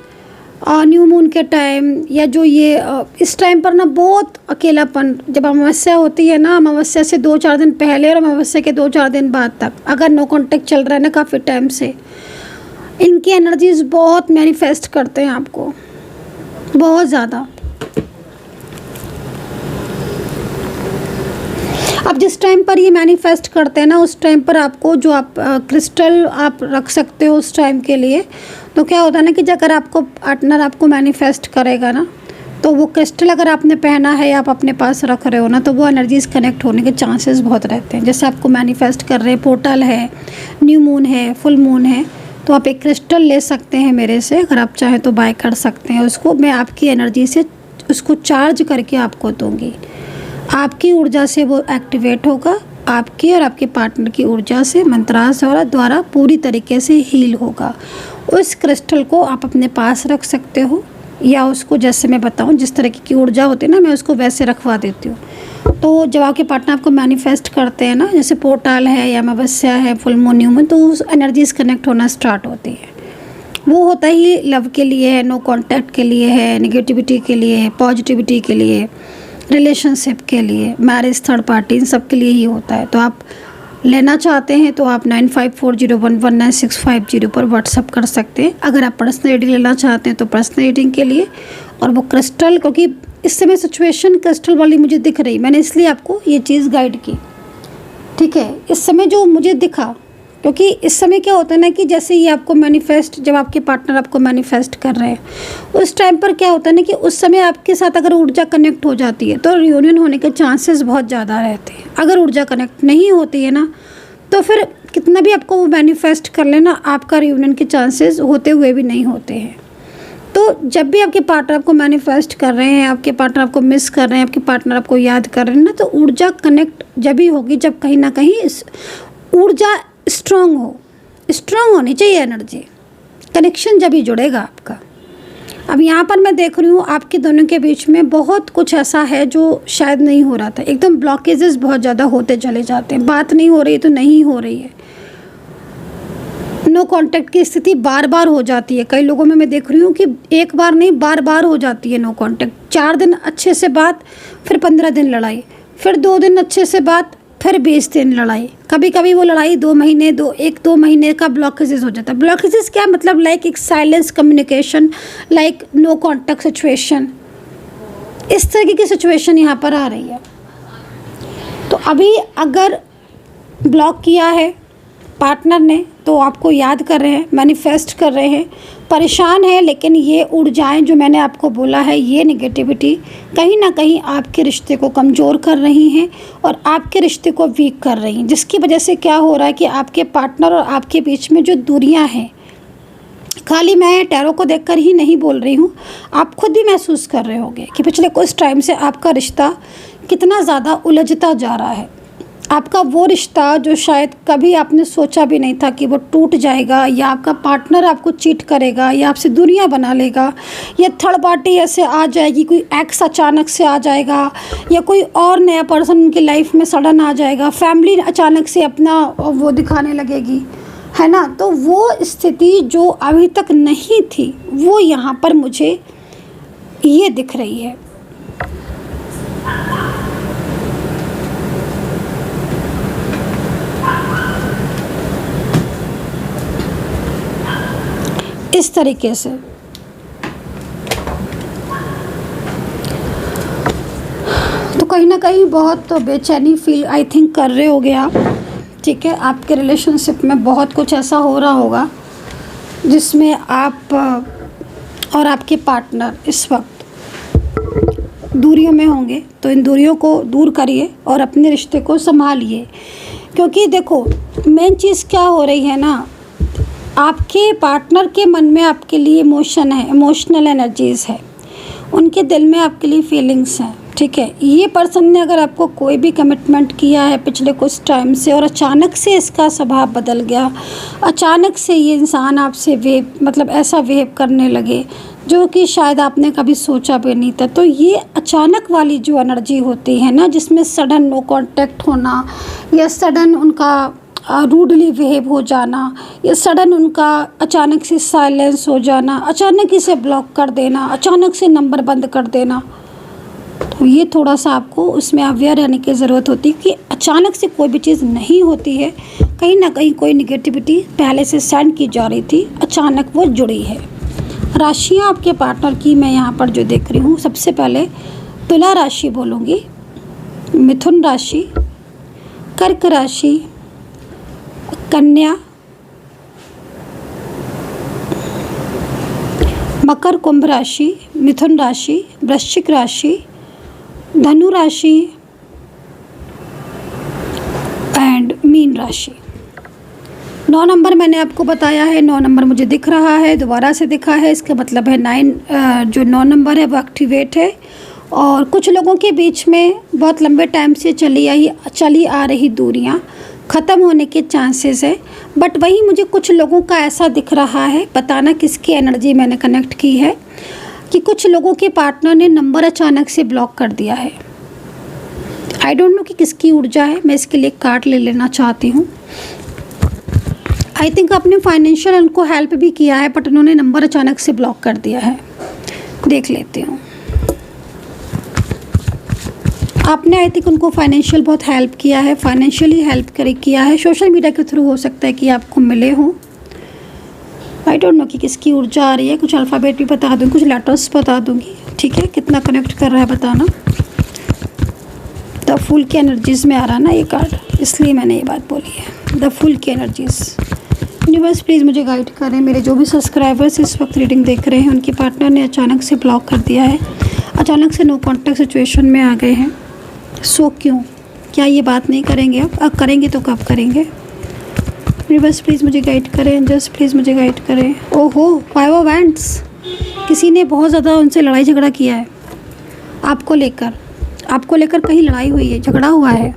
और न्यू मून के टाइम, या जो ये इस टाइम पर ना बहुत अकेलापन, जब अमावस्या होती है ना, अमावस्या से 2-4 दिन पहले और अमावस्या के 2-4 दिन बाद तक, अगर नो कांटेक्ट चल रहा है ना काफ़ी टाइम से, इनकी एनर्जीज बहुत मैनिफेस्ट करते हैं आपको, बहुत ज़्यादा। अब जिस टाइम पर ये मैनिफेस्ट करते हैं ना, उस टाइम पर आपको जो आप क्रिस्टल आप रख सकते हो उस टाइम के लिए। तो क्या होता है ना कि अगर आपको पार्टनर आपको मैनिफेस्ट करेगा ना, तो वो क्रिस्टल अगर आपने पहना है या आप अपने पास रख रहे हो ना, तो वो एनर्जीज कनेक्ट होने के चांसेस बहुत रहते हैं। जैसे आपको मैनिफेस्ट कर रहे हैं, पोर्टल है, न्यू मून है, फुल मून है, तो आप एक क्रिस्टल ले सकते हैं मेरे से, अगर आप चाहें तो बाय कर सकते हैं उसको। मैं आपकी एनर्जी से उसको चार्ज करके आपको दूंगी, आपकी ऊर्जा से वो एक्टिवेट होगा, आपकी और आपके पार्टनर की ऊर्जा से, मंत्रास द्वारा पूरी तरीके से हील होगा। उस क्रिस्टल को आप अपने पास रख सकते हो, या उसको जैसे मैं बताऊं जिस तरह की ऊर्जा होती है ना, मैं उसको वैसे रखवा देती हूँ। तो जब आपके पार्टनर आपको मैनिफेस्ट करते हैं ना, जैसे पोर्टल है या अमावस्या है, फुल मून, न्यू मून, तो उस एनर्जीज कनेक्ट होना स्टार्ट होती है। वो होता ही लव के लिए है, नो कांटेक्ट के लिए है, नेगेटिविटी के लिए है, पॉजिटिविटी के लिए, रिलेशनशिप के लिए, मैरिज, थर्ड पार्टी, इन सब के लिए ही होता है। तो आप लेना चाहते हैं तो आप 9540119650 पर व्हाट्सअप कर सकते हैं। अगर आप पर्सनल रीडिंग लेना चाहते हैं तो पर्सनल रीडिंग के लिए, और वो क्रिस्टल, क्योंकि इस समय सिचुएशन क्रिस्टल वाली मुझे दिख रही, मैंने इसलिए आपको ये चीज़ गाइड की, ठीक है। इस समय जो मुझे दिखा, क्योंकि इस समय क्या होता है ना कि जैसे ये आपको मैनिफेस्ट, जब आपके पार्टनर आपको मैनिफेस्ट कर रहे हैं उस टाइम पर क्या होता है ना कि उस समय आपके साथ अगर ऊर्जा कनेक्ट हो जाती है तो रियूनियन होने के चांसेस बहुत ज़्यादा रहते हैं। अगर ऊर्जा कनेक्ट नहीं होती है ना तो फिर कितना भी आपको वो मैनिफेस्ट कर लेना, आपका रियूनियन के चांसेस होते हुए भी नहीं होते हैं। तो जब भी आपके पार्टनर आपको मैनिफेस्ट कर रहे हैं, आपके पार्टनर आपको मिस कर रहे हैं, आपके पार्टनर आपको याद कर रहे हैं ना, तो ऊर्जा कनेक्ट जब भी होगी जब कहीं ना कहीं इस ऊर्जा स्ट्रॉन्ग होनी चाहिए, एनर्जी कनेक्शन जब ही जुड़ेगा आपका। अब यहाँ पर मैं देख रही हूँ आपके दोनों के बीच में बहुत कुछ ऐसा है जो शायद नहीं हो रहा था, एकदम ब्लॉकेजेस बहुत ज़्यादा होते चले जाते हैं, बात नहीं हो रही तो नहीं हो रही है, नो कांटेक्ट की स्थिति बार बार हो जाती है। कई लोगों में मैं देख रही हूँ कि एक बार नहीं बार बार हो जाती है नो कांटेक्ट। 4 दिन अच्छे से बात, फिर 15 दिन लड़ाई, फिर 2 दिन अच्छे से बात, फिर 20 दिन लड़ाई। कभी कभी वो लड़ाई 2 महीने 1-2 महीने का ब्लॉकेजेस हो जाता है। ब्लॉकेजेस क्या मतलब, लाइक एक silence communication, like no contact situation, इस तरह की सिचुएशन यहाँ पर आ रही है। तो अभी अगर ब्लॉक किया है पार्टनर ने तो आपको याद कर रहे हैं, मैनिफेस्ट कर रहे हैं, परेशान है, लेकिन ये ऊर्जाएं जो मैंने आपको बोला है, ये नेगेटिविटी कहीं ना कहीं आपके रिश्ते को कमज़ोर कर रही हैं और आपके रिश्ते को वीक कर रही हैं, जिसकी वजह से क्या हो रहा है कि आपके पार्टनर और आपके बीच में जो दूरियां हैं, खाली मैं टैरो को देखकर ही नहीं बोल रही हूँ, आप खुद भी महसूस कर रहे होंगे कि पिछले कुछ टाइम से आपका रिश्ता कितना ज़्यादा उलझता जा रहा है। आपका वो रिश्ता जो शायद कभी आपने सोचा भी नहीं था कि वो टूट जाएगा, या आपका पार्टनर आपको चीट करेगा, या आपसे दूरियां बना लेगा, या थर्ड पार्टी ऐसे आ जाएगी, कोई एक्स अचानक से आ जाएगा, या कोई और नया पर्सन उनकी लाइफ में सडन आ जाएगा, फैमिली अचानक से अपना वो दिखाने लगेगी, है ना। तो वो स्थिति जो अभी तक नहीं थी वो यहाँ पर मुझे ये दिख रही है। इस तरीके से तो कहीं ना कहीं बहुत बेचैनी फील आई थिंक कर रहे होगे आप, ठीक है। आपके रिलेशनशिप में बहुत कुछ ऐसा हो रहा होगा जिसमें आप और आपके पार्टनर इस वक्त दूरियों में होंगे। तो इन दूरियों को दूर करिए और अपने रिश्ते को संभालिए, क्योंकि देखो मेन चीज़ क्या हो रही है ना, आपके पार्टनर के मन में आपके लिए इमोशन है, इमोशनल एनर्जीज़ है, उनके दिल में आपके लिए फीलिंग्स हैं, ठीक है। ये पर्सन ने अगर आपको कोई भी कमिटमेंट किया है पिछले कुछ टाइम से और अचानक से इसका स्वभाव बदल गया, अचानक से ये इंसान आपसे ऐसा वेव करने लगे जो कि शायद आपने कभी सोचा भी नहीं था, तो ये अचानक वाली जो एनर्जी होती है ना, जिसमें सडन नो कांटेक्ट होना, या सडन उनका रूडली बिहेव हो जाना, या सडन उनका अचानक से साइलेंस हो जाना, अचानक इसे ब्लॉक कर देना, अचानक से नंबर बंद कर देना, तो ये थोड़ा सा आपको उसमें अवेयर रहने की ज़रूरत होती है कि अचानक से कोई भी चीज़ नहीं होती है, कहीं ना कहीं कोई निगेटिविटी पहले से सेंड की जा रही थी, अचानक वो जुड़ी है। राशियाँ आपके पार्टनर की मैं यहाँ पर जो देख रही हूँ, सबसे पहले तुला राशि बोलूँगी, मिथुन राशि, कर्क राशि, कन्या, मकर कुंभ राशि, मिथुन राशि, वृश्चिक राशि, धनु राशि एंड मीन राशि। 9 नंबर मैंने आपको बताया है, 9 नंबर मुझे दिख रहा है, दोबारा से दिखा है, इसका मतलब है 9 नंबर है वो एक्टिवेट है। और कुछ लोगों के बीच में बहुत लंबे टाइम से चली आ रही दूरियां ख़त्म होने के चांसेस है, बट वही मुझे कुछ लोगों का ऐसा दिख रहा है, बताना किसकी एनर्जी मैंने कनेक्ट की है, कि कुछ लोगों के पार्टनर ने नंबर अचानक से ब्लॉक कर दिया है। आई डोंट नो कि किसकी ऊर्जा है, मैं इसके लिए कार्ड ले लेना चाहती हूँ। आई थिंक आपने फाइनेंशियल उनको हेल्प भी किया है, बट उन्होंने नंबर अचानक से ब्लॉक कर दिया है। देख लेती हूँ। आपने आई थिंक उनको फाइनेंशियल बहुत हेल्प किया है, फाइनेंशियली हेल्प किया है, सोशल मीडिया के थ्रू हो सकता है कि आपको मिले हों। आई डोंट नो कि किसकी ऊर्जा आ रही है। कुछ अल्फ़ाबेट भी बता दूँगी, कुछ लेटर्स बता दूँगी, ठीक है। कितना कनेक्ट कर रहा है बताना। द फूल की एनर्जीज़ में आ रहा है ना ये कार्ड, इसलिए मैंने ये बात बोली है। द फूल की एनर्जीज़। यूनिवर्स प्लीज़ मुझे गाइड करें। मेरे जो भी सब्सक्राइबर्स इस वक्त रीडिंग देख रहे हैं, उनके पार्टनर ने अचानक से ब्लॉक कर दिया है, अचानक से नो कॉन्टैक्ट सिचुएशन में आ गए हैं। सो क्यों? क्या ये बात नहीं करेंगे? अब करेंगे तो कब करेंगे? यूनिवर्स प्लीज़ मुझे गाइड करें, जस्ट प्लीज़ मुझे गाइड करें। ओहो, 5 ऑफ वैंड्स। किसी ने बहुत ज़्यादा उनसे लड़ाई झगड़ा किया है आपको लेकर कहीं लड़ाई हुई है, झगड़ा हुआ है।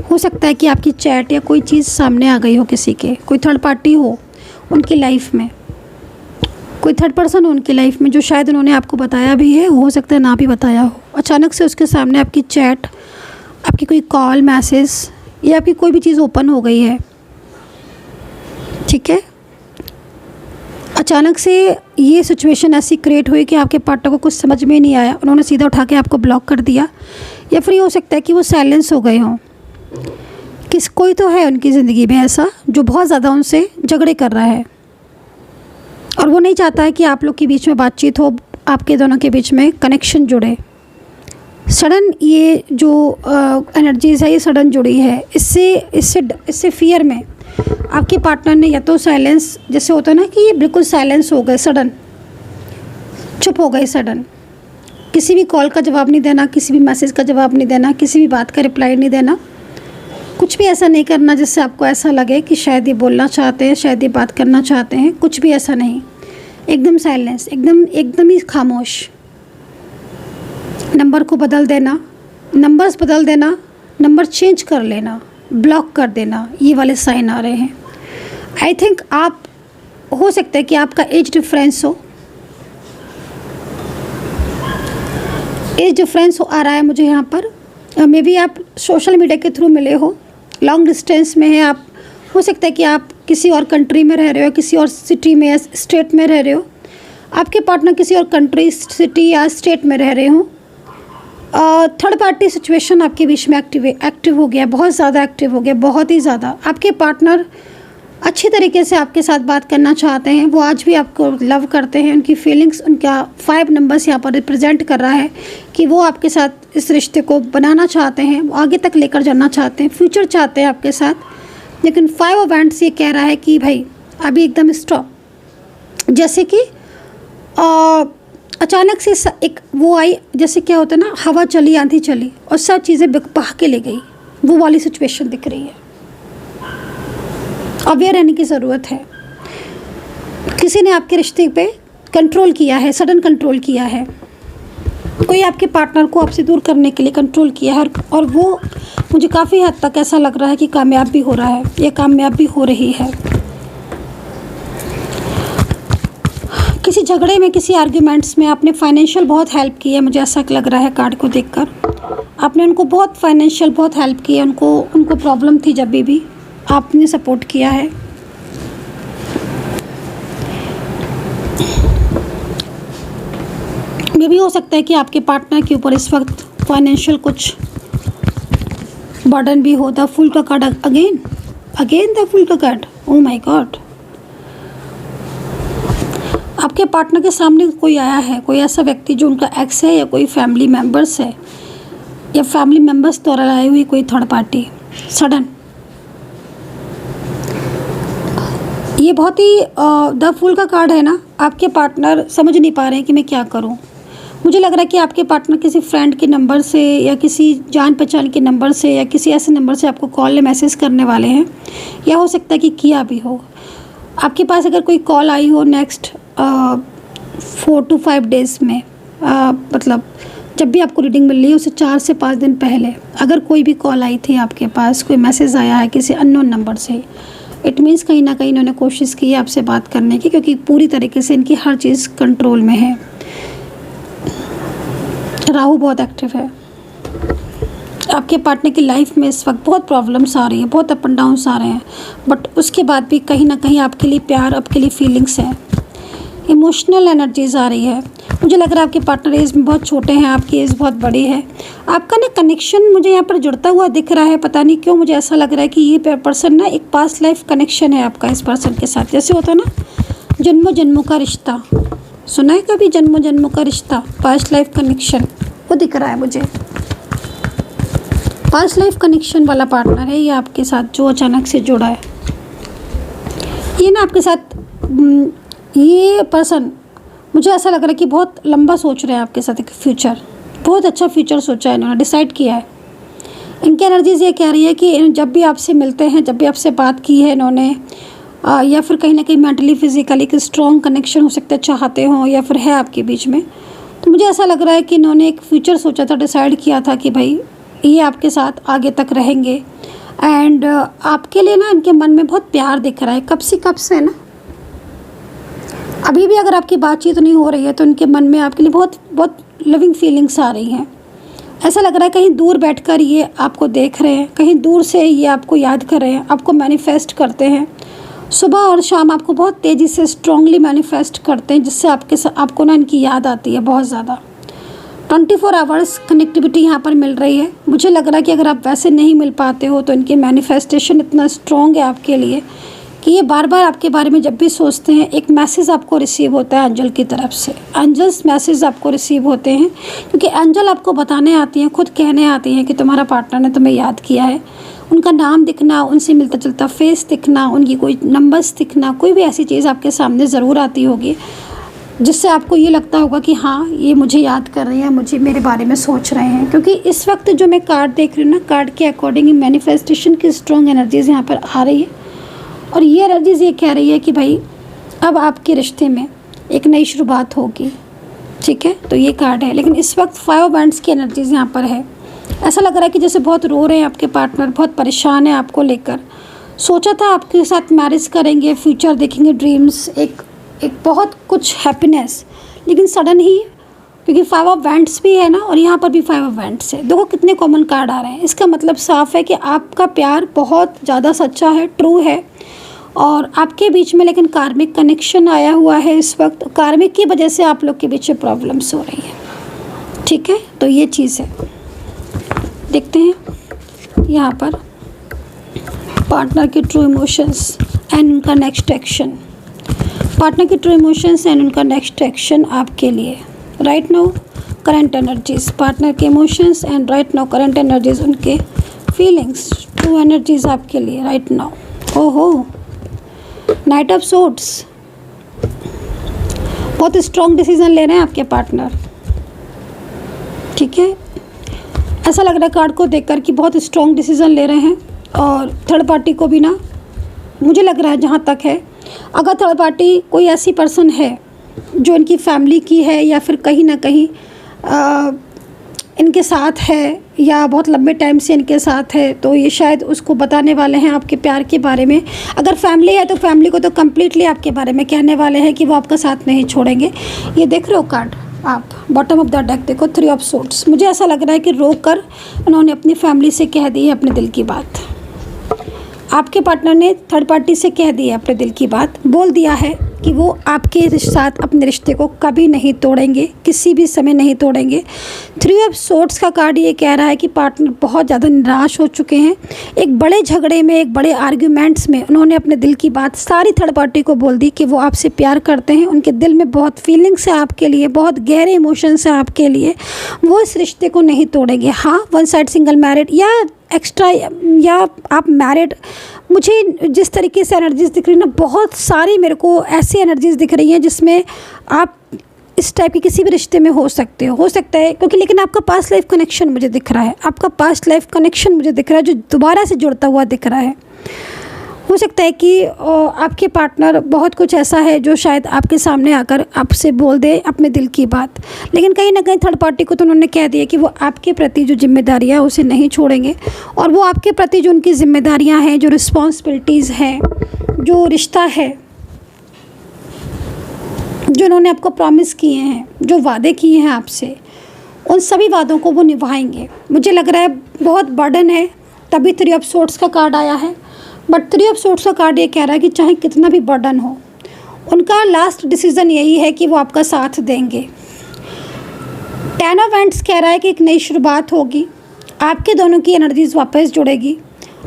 हो सकता है कि आपकी चैट या कोई चीज़ सामने आ गई हो, किसी के कोई थर्ड पार्टी हो उनकी लाइफ में, कोई थर्ड पर्सन हो उनकी लाइफ में, जो शायद उन्होंने आपको बताया भी है, हो सकता है ना भी बताया हो। अचानक से उसके सामने आपकी चैट, आपकी कोई कॉल, मैसेज या आपकी कोई भी चीज़ ओपन हो गई है, ठीक है। अचानक से ये सिचुएशन ऐसी क्रिएट हुई कि आपके पार्टनर को कुछ समझ में नहीं आया, उन्होंने सीधा उठा के आपको ब्लॉक कर दिया, या फिर ये हो सकता है कि वो साइलेंस हो गए हों। कोई तो है उनकी ज़िंदगी में ऐसा जो बहुत ज़्यादा उनसे झगड़े कर रहा है, और वो नहीं चाहता है कि आप लोग के बीच में बातचीत हो, आपके दोनों के बीच में कनेक्शन जुड़े। सडन ये जो एनर्जीज़ है ये सडन जुड़ी है। इससे फियर में आपके पार्टनर ने या तो साइलेंस, जैसे होता है ना कि ये बिल्कुल साइलेंस हो गए, सडन चुप हो गए, सडन किसी भी कॉल का जवाब नहीं देना, किसी भी मैसेज का जवाब नहीं देना, किसी भी बात का रिप्लाई नहीं देना, कुछ भी ऐसा नहीं करना जिससे आपको ऐसा लगे कि शायद ये बोलना चाहते हैं, शायद ये बात करना चाहते हैं। कुछ भी ऐसा नहीं, एकदम साइलेंस, एकदम ही खामोश। नंबर को बदल देना, नंबर्स बदल देना, नंबर चेंज कर लेना, ब्लॉक कर देना, ये वाले साइन आ रहे हैं। आई थिंक आप, हो सकता है कि आपका एज डिफरेंस हो, एज डिफरेंस आ रहा है मुझे यहाँ पर। मे बी आप सोशल मीडिया के थ्रू मिले हो, लॉन्ग डिस्टेंस में है आप। हो सकता है कि आप किसी और कंट्री में रह रहे हो, किसी और सिटी में या स्टेट में रह रहे हो, आपके पार्टनर किसी और कंट्री, सिटी या स्टेट में रह रहे हो। थर्ड पार्टी सिचुएशन आपके बीच में एक्टिव हो गया, बहुत ज़्यादा एक्टिव हो गया, बहुत ही ज़्यादा। आपके पार्टनर अच्छी तरीके से आपके साथ बात करना चाहते हैं, वो आज भी आपको लव करते हैं। उनकी फीलिंग्स, उनका 5 नंबर्स यहाँ पर रिप्रेजेंट कर रहा है कि वो आपके साथ इस रिश्ते को बनाना चाहते हैं, वो आगे तक लेकर जाना चाहते हैं, फ्यूचर चाहते हैं आपके साथ। लेकिन 5 ऑफ वैंड्स ये कह रहा है कि भाई अभी एकदम स्टॉप। जैसे कि अचानक से एक वो आई, जैसे क्या होता है ना, हवा चली, आंधी चली और सब चीज़ें बहा के ले गई, वो वाली सिचुएशन दिख रही है। अवेयर रहने की ज़रूरत है। किसी ने आपके रिश्ते पे कंट्रोल किया है, सडन कंट्रोल किया है, कोई आपके पार्टनर को आपसे दूर करने के लिए कंट्रोल किया है, और वो मुझे काफ़ी हद तक ऐसा लग रहा है कि कामयाब भी हो रहा है, ये कामयाब भी हो रही है। किसी झगड़े में, किसी आर्ग्यूमेंट्स में आपने फाइनेंशियल बहुत हेल्प की है, मुझे ऐसा लग रहा है कार्ड को देखकर। आपने उनको बहुत फाइनेंशियल बहुत हेल्प की है, उनको प्रॉब्लम थी, जब भी आपने सपोर्ट किया है। ये भी हो सकता है कि आपके पार्टनर के ऊपर इस वक्त फाइनेंशियल कुछ बर्डन भी हो। द फूल का कार्ड अगेन द फूल का कार्ड, ओह माय गॉड। आपके पार्टनर के सामने कोई आया है, कोई ऐसा व्यक्ति जो उनका एक्स है, या कोई फैमिली मेम्बर्स है, या फैमिली मेम्बर्स द्वारा लाई हुई कोई थर्ड पार्टी। सडन ये बहुत ही द फूल का कार्ड है ना। आपके पार्टनर समझ नहीं पा रहे हैं कि मैं क्या करूं। मुझे लग रहा है कि आपके पार्टनर किसी फ्रेंड के नंबर से, या किसी जान पहचान के नंबर से, या किसी ऐसे नंबर से आपको कॉल या मैसेज करने वाले हैं, या हो सकता है कि किया भी हो। आपके पास अगर कोई कॉल आई हो नेक्स्ट 4 to 5 डेज़ में, मतलब जब भी आपको रीडिंग मिल रही है उससे 4 से 5 दिन पहले अगर कोई भी कॉल आई थी आपके पास, कोई मैसेज आया है किसी अननोन नंबर से, इट मीन्स कहीं ना कहीं इन्होंने कोशिश की है आपसे बात करने की, क्योंकि पूरी तरीके से इनकी हर चीज़ कंट्रोल में है। राहु बहुत एक्टिव है। आपके पार्टनर की लाइफ में इस वक्त बहुत प्रॉब्लम्स आ रही हैं, बहुत अप एंड डाउन्स आ रहे हैं, बट उसके बाद भी कहीं ना कहीं आपके लिए प्यार, आपके लिए फीलिंग्स हैं। इमोशनल एनर्जीज आ रही है। मुझे लग रहा है आपके पार्टनर एज में बहुत छोटे हैं, आपकी एज बहुत बड़ी है। आपका ना कनेक्शन मुझे यहाँ पर जुड़ता हुआ दिख रहा है, पता नहीं क्यों मुझे ऐसा लग रहा है कि ये पर्सन ना एक पास्ट लाइफ कनेक्शन है आपका इस पर्सन के साथ। जैसे होता है ना जन्मों जन्मों का रिश्ता, सुना है कभी जन्मों जन्मों का रिश्ता, पास्ट लाइफ कनेक्शन, वो दिख रहा है मुझे। पास्ट लाइफ कनेक्शन वाला पार्टनर है ये आपके साथ जो अचानक से जुड़ा है। ये ना आपके साथ ये पर्सन मुझे ऐसा लग रहा है कि बहुत लंबा सोच रहे हैं आपके साथ एक फ्यूचर, बहुत अच्छा फ्यूचर सोचा है इन्होंने, डिसाइड किया है। इनकी एनर्जीज ये कह रही है कि जब भी आपसे मिलते हैं, जब भी आपसे बात की है इन्होंने, या फिर कहीं ना कहीं मेंटली फिजिकली एक स्ट्रॉन्ग कनेक्शन हो सकता है, चाहते हो या फिर है आपके बीच में, तो मुझे ऐसा लग रहा है कि इन्होंने एक फ्यूचर सोचा था, डिसाइड किया था कि भाई ये आपके साथ आगे तक रहेंगे। एंड आपके लिए ना इनके मन में बहुत प्यार दिख रहा है, कब से है ना। अभी भी अगर आपकी बातचीत नहीं हो रही है तो इनके मन में आपके लिए बहुत बहुत लविंग फीलिंग्स आ रही हैं। ऐसा लग रहा है कहीं दूर बैठकर ये आपको देख रहे हैं, कहीं दूर से ये आपको याद कर रहे हैं, आपको मैनिफेस्ट करते हैं। सुबह और शाम आपको बहुत तेज़ी से स्ट्रांगली मैनिफेस्ट करते हैं, जिससे आपको ना इनकी याद आती है बहुत ज़्यादा। 24 आवर्स कनेक्टिविटी यहाँ पर मिल रही है। मुझे लग रहा है कि अगर आप वैसे नहीं मिल पाते हो तो इनकी मैनिफेस्टेशन इतना स्ट्रॉन्ग है आपके लिए कि ये बार बार आपके बारे में जब भी सोचते हैं, एक मैसेज आपको रिसीव होता है एंजल की तरफ से। एंजल्स मैसेज आपको रिसीव होते हैं क्योंकि एंजल आपको बताने आती हैं, खुद कहने आती हैं कि तुम्हारा पार्टनर ने तुम्हें याद किया है। उनका नाम दिखना, उनसे मिलता जुलता फेस दिखना, उनकी कोई नंबर्स दिखना, कोई भी ऐसी चीज़ आपके सामने ज़रूर आती होगी जिससे आपको ये लगता होगा कि हाँ ये मुझे याद कर रहे हैं, मुझे मेरे बारे में सोच रहे हैं। क्योंकि इस वक्त जो मैं कार्ड देख रही हूँ ना, कार्ड के अकॉर्डिंग मैनिफेस्टेशन की स्ट्रॉन्ग एनर्जीज़ यहाँ पर आ रही है और ये एनर्जीज़ ये कह रही है कि भाई अब आपके रिश्ते में एक नई शुरुआत होगी। ठीक है, तो ये कार्ड है। लेकिन इस वक्त 5 बैंड्स की एनर्जीज़ यहाँ पर है। ऐसा लग रहा है कि जैसे बहुत रो रहे हैं आपके पार्टनर, बहुत परेशान है आपको लेकर। सोचा था आपके साथ मैरिज करेंगे, फ्यूचर देखेंगे, ड्रीम्स, एक बहुत कुछ हैप्पीनेस, लेकिन सडन ही, क्योंकि 5 ऑफ वैंड्स भी है ना और यहाँ पर भी 5 ऑफ वैंड्स है। देखो कितने कॉमन कार्ड आ रहे हैं। इसका मतलब साफ है कि आपका प्यार बहुत ज़्यादा सच्चा है, ट्रू है और आपके बीच में लेकिन कार्मिक कनेक्शन आया हुआ है। इस वक्त कार्मिक की वजह से आप लोग के बीच में प्रॉब्लम्स हो रही हैं। ठीक है, तो ये चीज़ है। देखते हैं यहाँ पर पार्टनर के ट्रू इमोशंस एंड उनका नेक्स्ट एक्शन। पार्टनर के ट्रू इमोशंस एंड उनका नेक्स्ट एक्शन आपके लिए right now, current energies. Partner के emotions and right now current energies, उनके फीलिंग्स, ट्रू एनर्जीज आपके लिए राइट नाउ। ओहो, नाइट ऑफ सोर्ड्स, बहुत स्ट्रॉन्ग डिसीजन ले रहे हैं आपके पार्टनर। ठीक है, ऐसा लग रहा है कार्ड को देखकर कि बहुत स्ट्रॉन्ग डिसीजन ले रहे हैं। और थर्ड पार्टी को भी ना, मुझे लग रहा है जहाँ तक है, अगर थर्ड पार्टी कोई ऐसी पर्सन है जो इनकी फैमिली की है या फिर कहीं ना कहीं इनके साथ है या बहुत लंबे टाइम से इनके साथ है, तो ये शायद उसको बताने वाले हैं आपके प्यार के बारे में। अगर फैमिली है तो फैमिली को तो कम्प्लीटली आपके बारे में कहने वाले हैं कि वो आपका साथ नहीं छोड़ेंगे। ये देख रहे हो कार्ड आप, बॉटम ऑफ द डेक देखो, 3 ऑफ सोर्ड्स। मुझे ऐसा लग रहा है कि रोक कर उन्होंने अपनी फैमिली से कह दी है अपने दिल की बात। आपके पार्टनर ने थर्ड पार्टी से कह दी है अपने दिल की बात, बोल दिया है कि वो आपके साथ अपने रिश्ते को कभी नहीं तोड़ेंगे, किसी भी समय नहीं तोड़ेंगे। 3 ऑफ सोर्ड्स का कार्ड ये कह रहा है कि पार्टनर बहुत ज़्यादा निराश हो चुके हैं। एक बड़े झगड़े में, एक बड़े आर्ग्यूमेंट्स में उन्होंने अपने दिल की बात सारी थर्ड पार्टी को बोल दी कि वो आपसे प्यार करते हैं, उनके दिल में बहुत फीलिंग्स है आपके लिए, बहुत गहरे इमोशंस हैं आपके लिए, वो इस रिश्ते को नहीं तोड़ेंगे। हाँ, वन साइड सिंगल मैरिड या एक्स्ट्रा या आप मैरिड, मुझे जिस तरीके से एनर्जीज दिख रही है ना, बहुत सारी मेरे को ऐसी एनर्जीज दिख रही हैं जिसमें आप इस टाइप के किसी भी रिश्ते में हो सकते हो सकता है। क्योंकि लेकिन आपका पास्ट लाइफ कनेक्शन मुझे दिख रहा है, आपका पास्ट लाइफ कनेक्शन मुझे दिख रहा है जो दोबारा से जुड़ता हुआ दिख रहा है। हो सकता है कि आपके पार्टनर बहुत कुछ ऐसा है जो शायद आपके सामने आकर आपसे बोल दे अपने दिल की बात, लेकिन कहीं ना कहीं थर्ड पार्टी को तो उन्होंने कह दिया कि वो आपके प्रति जो जिम्मेदारियां है उसे नहीं छोड़ेंगे, और वो आपके प्रति जो उनकी जिम्मेदारियां हैं, जो रिस्पॉन्सिबिलिटीज़ हैं, जो रिश्ता है, जो उन्होंने आपको प्रॉमिस किए हैं, जो वादे किए हैं आपसे, उन सभी वादों को वो निभाएंगे। मुझे लग रहा है बहुत बर्डन है, तभी 3 ऑफ सोर्ड्स का कार्ड आया है। बट 3 ऑफ सोर्ड्स का कार्ड ये कह रहा है कि चाहे कितना भी बर्डन हो, उनका लास्ट डिसीज़न यही है कि वो आपका साथ देंगे। 10 ऑफ वैंड्स कह रहा है कि एक नई शुरुआत होगी, आपके दोनों की एनर्जीज वापस जुड़ेगी।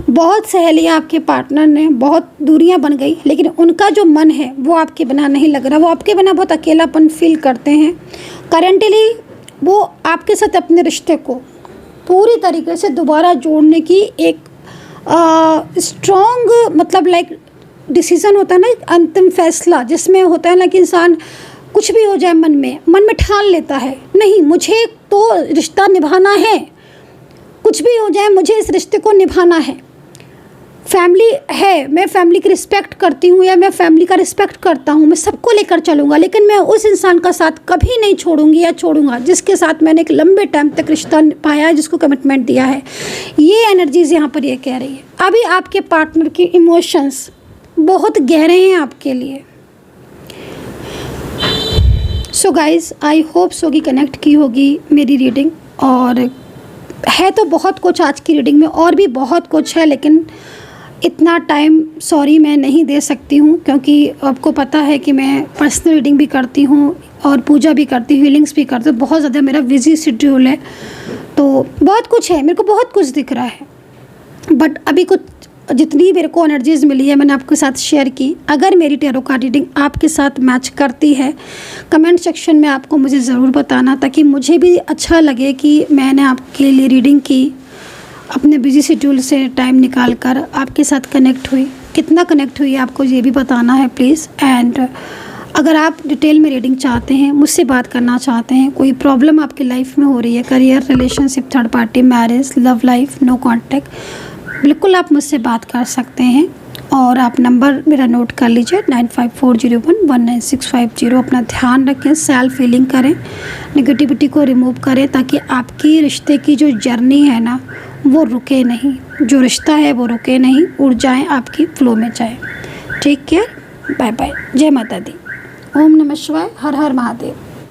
बहुत सहेलियाँ आपके पार्टनर ने, बहुत दूरियां बन गई, लेकिन उनका जो मन है वो आपके बिना नहीं लग रहा, वो आपके बिना बहुत अकेलापन फील करते हैं। करेंटली वो आपके साथ अपने रिश्ते को पूरी तरीके से दोबारा जोड़ने की एक स्ट्रॉन्ग मतलब लाइक डिसीज़न होता है ना, अंतिम फैसला जिसमें होता है ना कि इंसान कुछ भी हो जाए मन में ठान लेता है, नहीं मुझे तो रिश्ता निभाना है, कुछ भी हो जाए मुझे इस रिश्ते को निभाना है। फैमिली है, मैं फैमिली की रिस्पेक्ट करती हूँ या मैं फैमिली का रिस्पेक्ट करता हूँ, मैं सबको लेकर चलूँगा, लेकिन मैं उस इंसान का साथ कभी नहीं छोड़ूंगी या छोड़ूंगा जिसके साथ मैंने एक लंबे टाइम तक रिश्ता पाया है, जिसको कमिटमेंट दिया है। ये एनर्जीज यहाँ पर ये कह रही है। अभी आपके पार्टनर के इमोशंस बहुत गहरे हैं आपके लिए। So guys I hope so कि कनेक्ट की होगी मेरी रीडिंग, और है तो बहुत कुछ आज की रीडिंग में, और भी बहुत कुछ है, लेकिन इतना टाइम सॉरी मैं नहीं दे सकती हूँ, क्योंकि आपको पता है कि मैं पर्सनल रीडिंग भी करती हूँ और पूजा भी करती हूँ, हीलिंग्स भी करती हूँ। बहुत ज़्यादा मेरा बिजी शेड्यूल है, तो बहुत कुछ है, मेरे को बहुत कुछ दिख रहा है, बट अभी कुछ जितनी मेरे को एनर्जीज मिली है मैंने आपके साथ शेयर की। अगर मेरी टैरो कार्ड रीडिंग आपके साथ मैच करती है, कमेंट सेक्शन में आपको मुझे ज़रूर बताना, ताकि मुझे भी अच्छा लगे कि मैंने आपके लिए रीडिंग की, अपने बिजी शेड्यूल से टाइम निकाल कर आपके साथ कनेक्ट हुई। कितना कनेक्ट हुई आपको ये भी बताना है प्लीज़। एंड अगर आप डिटेल में रीडिंग चाहते हैं, मुझसे बात करना चाहते हैं, कोई प्रॉब्लम आपकी लाइफ में हो रही है, career, relationship, third party, marriage, love life, no contact, बिल्कुल आप मुझसे बात कर सकते हैं। और आप नंबर मेरा नोट कर लीजिए 9540119650। अपना ध्यान रखें, सेल्फ हीलिंग करें, नेगेटिविटी को रिमूव करें, ताकि आपकी रिश्ते की जो जर्नी है ना वो रुके नहीं, जो रिश्ता है वो रुके नहीं, ऊर्जाएं आपकी फ्लो में जाए। टेक केयर, बाय बाय, जय माता दी, ओम नमः शिवाय, हर हर महादेव।